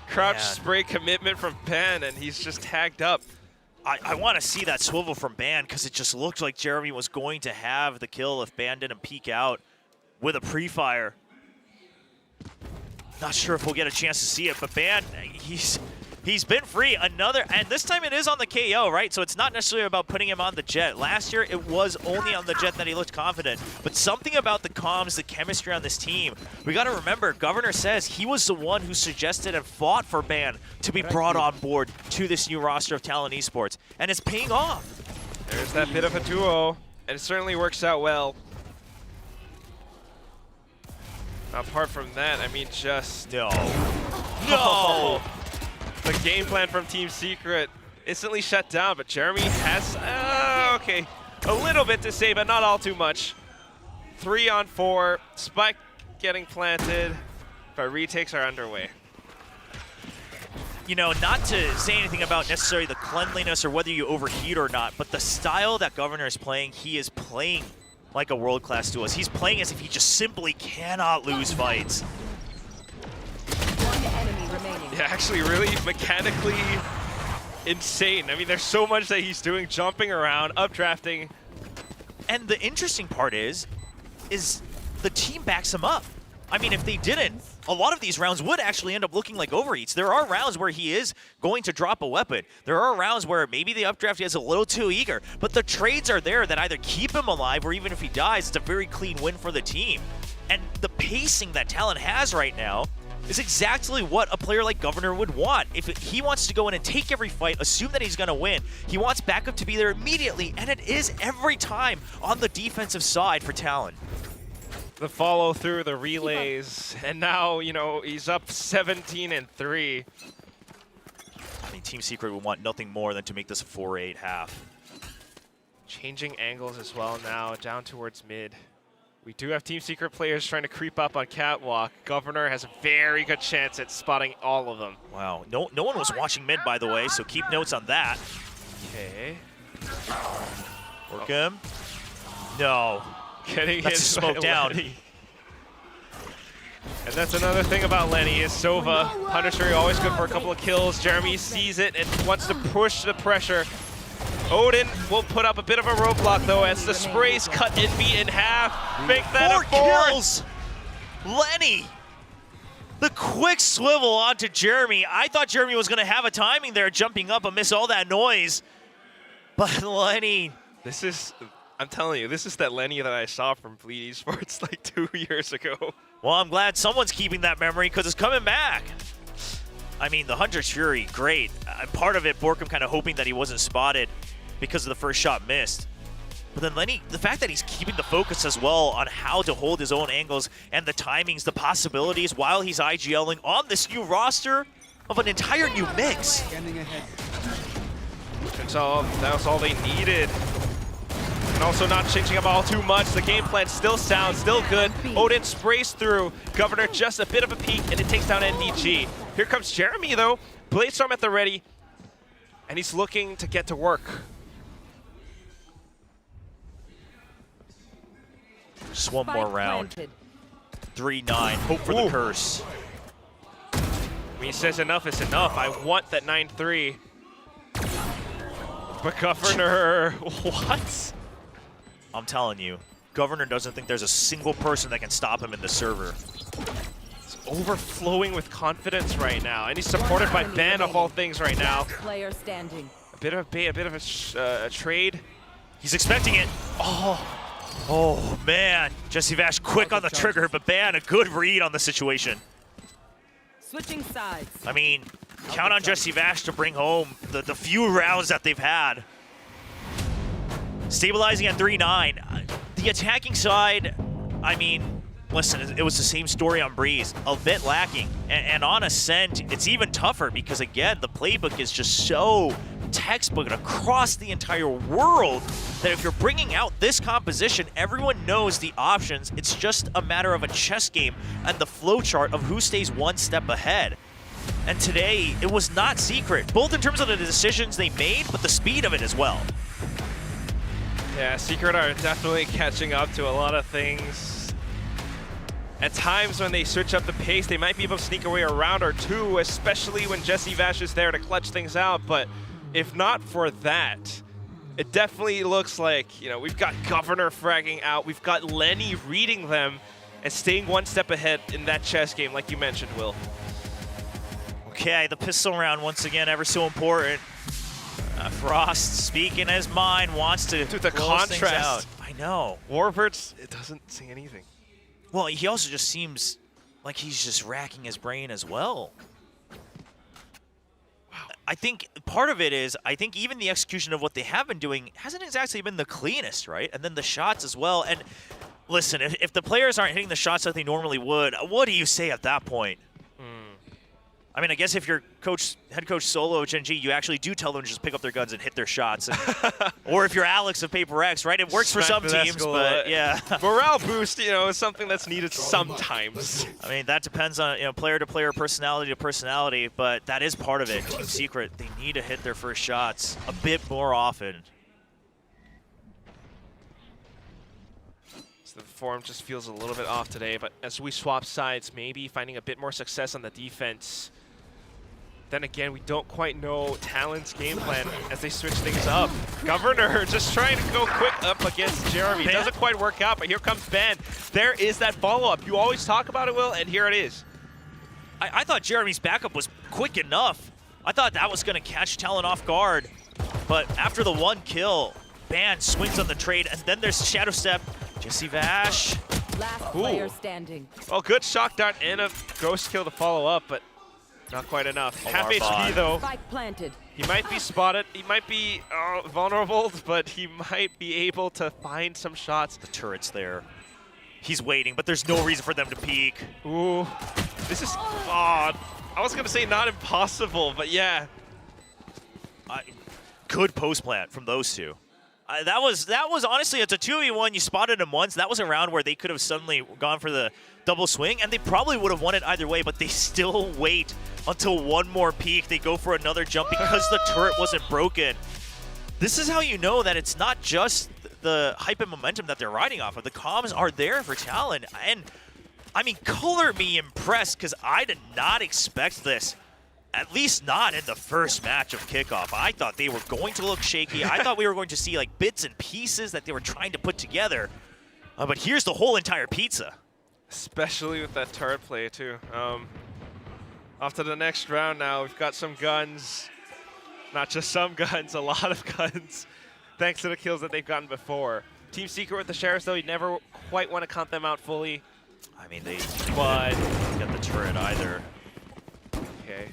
Crouch spray commitment from Ben, and he's just tagged up. I want to see that swivel from Ban because it just looked like Jeremy was going to have the kill if Ban didn't peek out with a pre-fire. Not sure if we'll get a chance to see it, but Ban, he's been free. Another, and this time it is on the KO, right? So it's not necessarily about putting him on the Jet. Last year, it was only on the Jet that he looked confident. But something about the comms, the chemistry on this team, we got to remember, Governor says he was the one who suggested and fought for Ban to be brought on board to this new roster of Talon Esports. And it's paying off. There's that bit of a duo, and it certainly works out well. Apart from that, I mean, just... No. No! The game plan from Team Secret instantly shut down, but Jeremy has, okay, a little bit to say, but not all too much. 3 on 4, Spike getting planted, but retakes are underway. You know, not to say anything about necessarily the cleanliness or whether you overheat or not, but the style that Governor is playing, he is playing like a world-class duelist. He's playing as if he just simply cannot lose fights. One enemy remaining. Yeah, actually really mechanically insane. I mean, there's so much that he's doing, jumping around, updrafting. And the interesting part is the team backs him up. I mean, if they didn't, a lot of these rounds would actually end up looking like overheats. There are rounds where he is going to drop a weapon. There are rounds where maybe the updraft is a little too eager, but the trades are there that either keep him alive or even if he dies, it's a very clean win for the team. And the pacing that Talon has right now is exactly what a player like Governor would want. If he wants to go in and take every fight, assume that he's going to win, he wants backup to be there immediately, and it is every time on the defensive side for Talon. The follow through, the relays, and now, you know, he's up 17-3. I think Team Secret would want nothing more than to make this a 4-8 half. Changing angles as well now, down towards mid. We do have Team Secret players trying to creep up on Catwalk. Governor has a very good chance at spotting all of them. Wow, no one was watching mid, by the way, so keep notes on that. Okay. Work him. No. Getting That's hit a smoke by down. Lenny. And that's another thing about Lenny is Sova. Punisher always good for a couple of kills. Jeremy sees it and wants to push the pressure. Odin will put up a bit of a roadblock though as the sprays cut Envy in half. Make that 4 a 4. kills! Lenny! The quick swivel onto Jeremy. I thought Jeremy was going to have a timing there, jumping up amidst all that noise. But Lenny... This is, I'm telling you, this is that Lenny that I saw from Fleet Esports like 2 years ago. Well, I'm glad someone's keeping that memory because it's coming back. I mean, the Hunter's Fury, great. Part of it, Borkum kind of hoping that he wasn't spotted because of the first shot missed. But then Lenny, the fact that he's keeping the focus as well on how to hold his own angles and the timings, the possibilities while he's IGLing on this new roster of an entire new mix. So that was all they needed. And also not changing up all too much. The game plan still sounds, still good. Odin sprays through. Governor just a bit of a peek, and it takes down NDG. Here comes Jeremy, though. Bladestorm at the ready. And he's looking to get to work. Just one more round. Planted. 3-9, hope for the curse. When he says enough is enough, I want that 9-3. But Governor, what? I'm telling you, Governor doesn't think there's a single person that can stop him in the server. He's overflowing with confidence right now, and he's supported by Ben of all things right now. Player standing. A bit of a bait, a bit of a trade. He's expecting it. Oh man, Jesse Vash quick on the trigger, but Ban, a good read on the situation. Switching sides. I mean, count on Jesse Vash to bring home the few rounds that they've had. Stabilizing at 3-9. The attacking side, I mean, listen, it was the same story on Breeze. A bit lacking. And on Ascent, it's even tougher because, again, the playbook is just so textbook across the entire world that if you're bringing out this composition, everyone knows the options. It's just a matter of a chess game and the flowchart of who stays one step ahead. And today, it was not Secret, both in terms of the decisions they made, but the speed of it as well. Yeah, Secret are definitely catching up to a lot of things. At times when they switch up the pace, they might be able to sneak away a round or two, especially when Jesse Vash is there to clutch things out. But if not for that, it definitely looks like, you know, we've got Governor fragging out, we've got Lenny reading them and staying one step ahead in that chess game, like you mentioned, Will. Okay, the pistol round once again, ever so important. Frost speaking his mind, wants to Dude, the close things contrast. out. I know. Warbert's, it doesn't say anything. Well, he also just seems like he's just racking his brain as well. I think part of it is, I think even the execution of what they have been doing hasn't exactly been the cleanest, right? And then the shots as well. And listen, if the players aren't hitting the shots that they normally would, what do you say at that point? I mean, I guess if you're head coach Solo of Gen.G, you actually do tell them to just pick up their guns and hit their shots. And, or if you're Alex of Paper X, right? It works for some teams, but yeah. Morale boost, you know, is something that's needed sometimes. I mean, that depends on, you know, player to player, personality to personality, but that is part of it. Team Secret, they need to hit their first shots a bit more often. So the form just feels a little bit off today, but as we swap sides, maybe finding a bit more success on the defense. Then again, we don't quite know Talon's game plan as they switch things up. Governor just trying to go quick up against Jeremy. Doesn't quite work out, but here comes Ben. There is that follow-up. You always talk about it, Will, and here it is. I thought Jeremy's backup was quick enough. I thought that was going to catch Talon off guard. But after the one kill, Ban swings on the trade, and then there's Shadow Step. Jesse Vash. Last player standing. Well, good shock dart and a ghost kill to follow up, but not quite enough. Half HP though. Spike planted. He might be spotted. He might be vulnerable, but he might be able to find some shots. The turret's there. He's waiting, but there's no reason for them to peek. Ooh, this is odd. I was gonna say not impossible, but yeah. Good post plant from those two. That was honestly, it's a 2v1. You spotted him once. That was a round where they could have suddenly gone for the double swing, and they probably would have won it either way, but they still wait until one more peek. They go for another jump because the turret wasn't broken. This is how you know that it's not just the hype and momentum that they're riding off of. The comms are there for Talon, and I mean, color me impressed, because I did not expect this. At least not in the first match of Kickoff. I thought they were going to look shaky. I thought we were going to see like bits and pieces that they were trying to put together. But here's the whole entire pizza. Especially with that turret play too. Off to the next round now. We've got some guns. Not just some guns, a lot of guns. Thanks to the kills that they've gotten before. Team Secret with the Sheriffs though, you never quite want to count them out fully. I mean, they didn't get the turret either. Okay.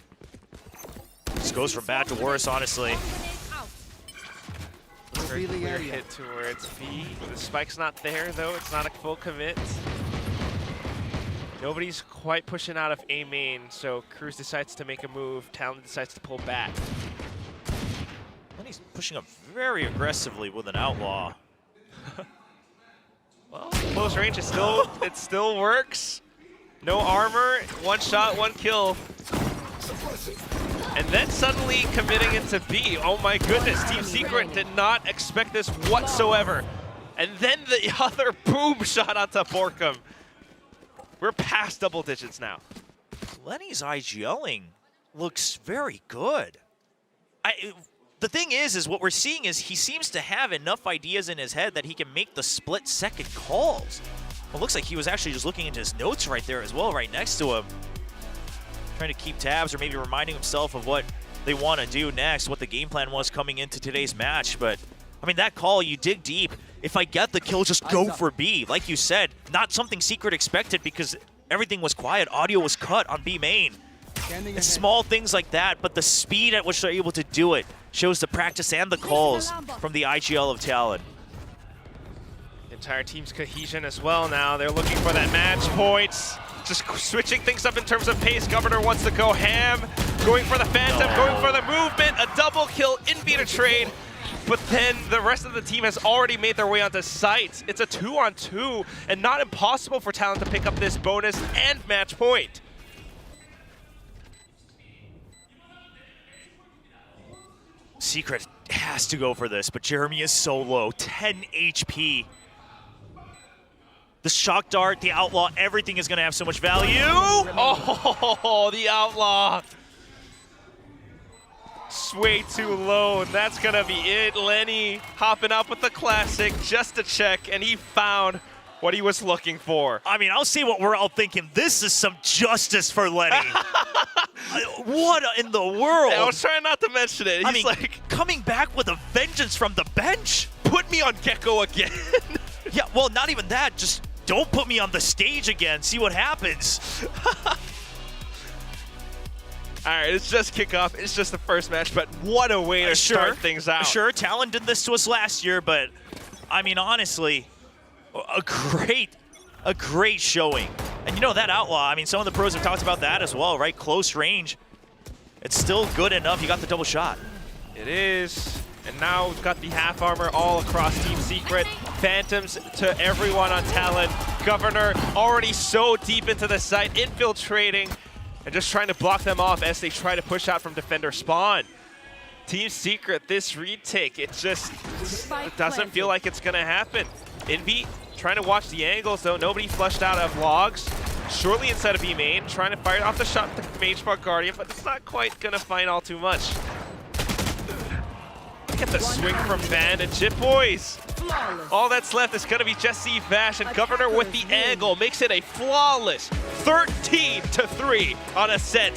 This goes from bad to worse, honestly. Very clear hit towards B. The spike's not there though, it's not a full commit. Nobody's quite pushing out of A main, so Cruz decides to make a move, Talon decides to pull back. And he's pushing up very aggressively with an outlaw. Well, close range is still, it still works. No armor, one shot, one kill. And then suddenly committing into B. Oh my goodness, Team Secret did not expect this whatsoever. And then the other boom shot onto Borkum. We're past double digits now. Lenny's IGLing looks very good. The thing is what we're seeing is he seems to have enough ideas in his head that he can make the split-second calls. It looks like he was actually just looking into his notes right there as well, right next to him. Trying to keep tabs or maybe reminding himself of what they want to do next, what the game plan was coming into today's match. But, I mean, that call, you dig deep. If I get the kill, just go for B. Like you said, not something Secret expected because everything was quiet. Audio was cut on B main. It's small things like that, but the speed at which they're able to do it shows the practice and the calls from the IGL of Talon. The entire team's cohesion as well now. They're looking for that match points. Just switching things up in terms of pace. Governor wants to go ham. Going for the Phantom, going for the movement. A double kill in beta trade. But then the rest of the team has already made their way onto site. It's a 2-on-2 and not impossible for Talon to pick up this bonus and match point. Secret has to go for this, but Jeremy is so low, 10 HP. The shock dart, the outlaw, everything is gonna have so much value. Oh, the outlaw. Sway too low, and that's gonna be it. Lenny hopping up with the classic just to check, and he found what he was looking for. I mean, I'll see what we're all thinking. This is some justice for Lenny. What in the world? Yeah, I was trying not to mention it. He's I mean, like, coming back with a vengeance from the bench. put me on Gecko again. Yeah, well, not even that. Just don't put me on the stage again. See what happens. All right, it's just kickoff. It's just the first match, but what a way to start things out. Sure, Talon did this to us last year, but I mean, honestly, a great showing. And you know, that Outlaw, I mean, some of the pros have talked about that as well, right? Close range. It's still good enough. You got the double shot. It is. And now we've got the half armor all across Team Secret. Phantoms to everyone on Talon. Governor already so deep into the site, infiltrating and just trying to block them off as they try to push out from defender spawn. Team Secret, this retake, it just doesn't feel like it's gonna happen. Envy trying to watch the angles though. Nobody flushed out of logs. Surely inside of B main, trying to fire off the shot with the Mage Spark Guardian, but it's not quite gonna find all too much. Look at the swing from Van and Chip Boys. All that's left is gonna be Jesse Vash, and Governor with the angle makes it a flawless 13-3 on Ascent.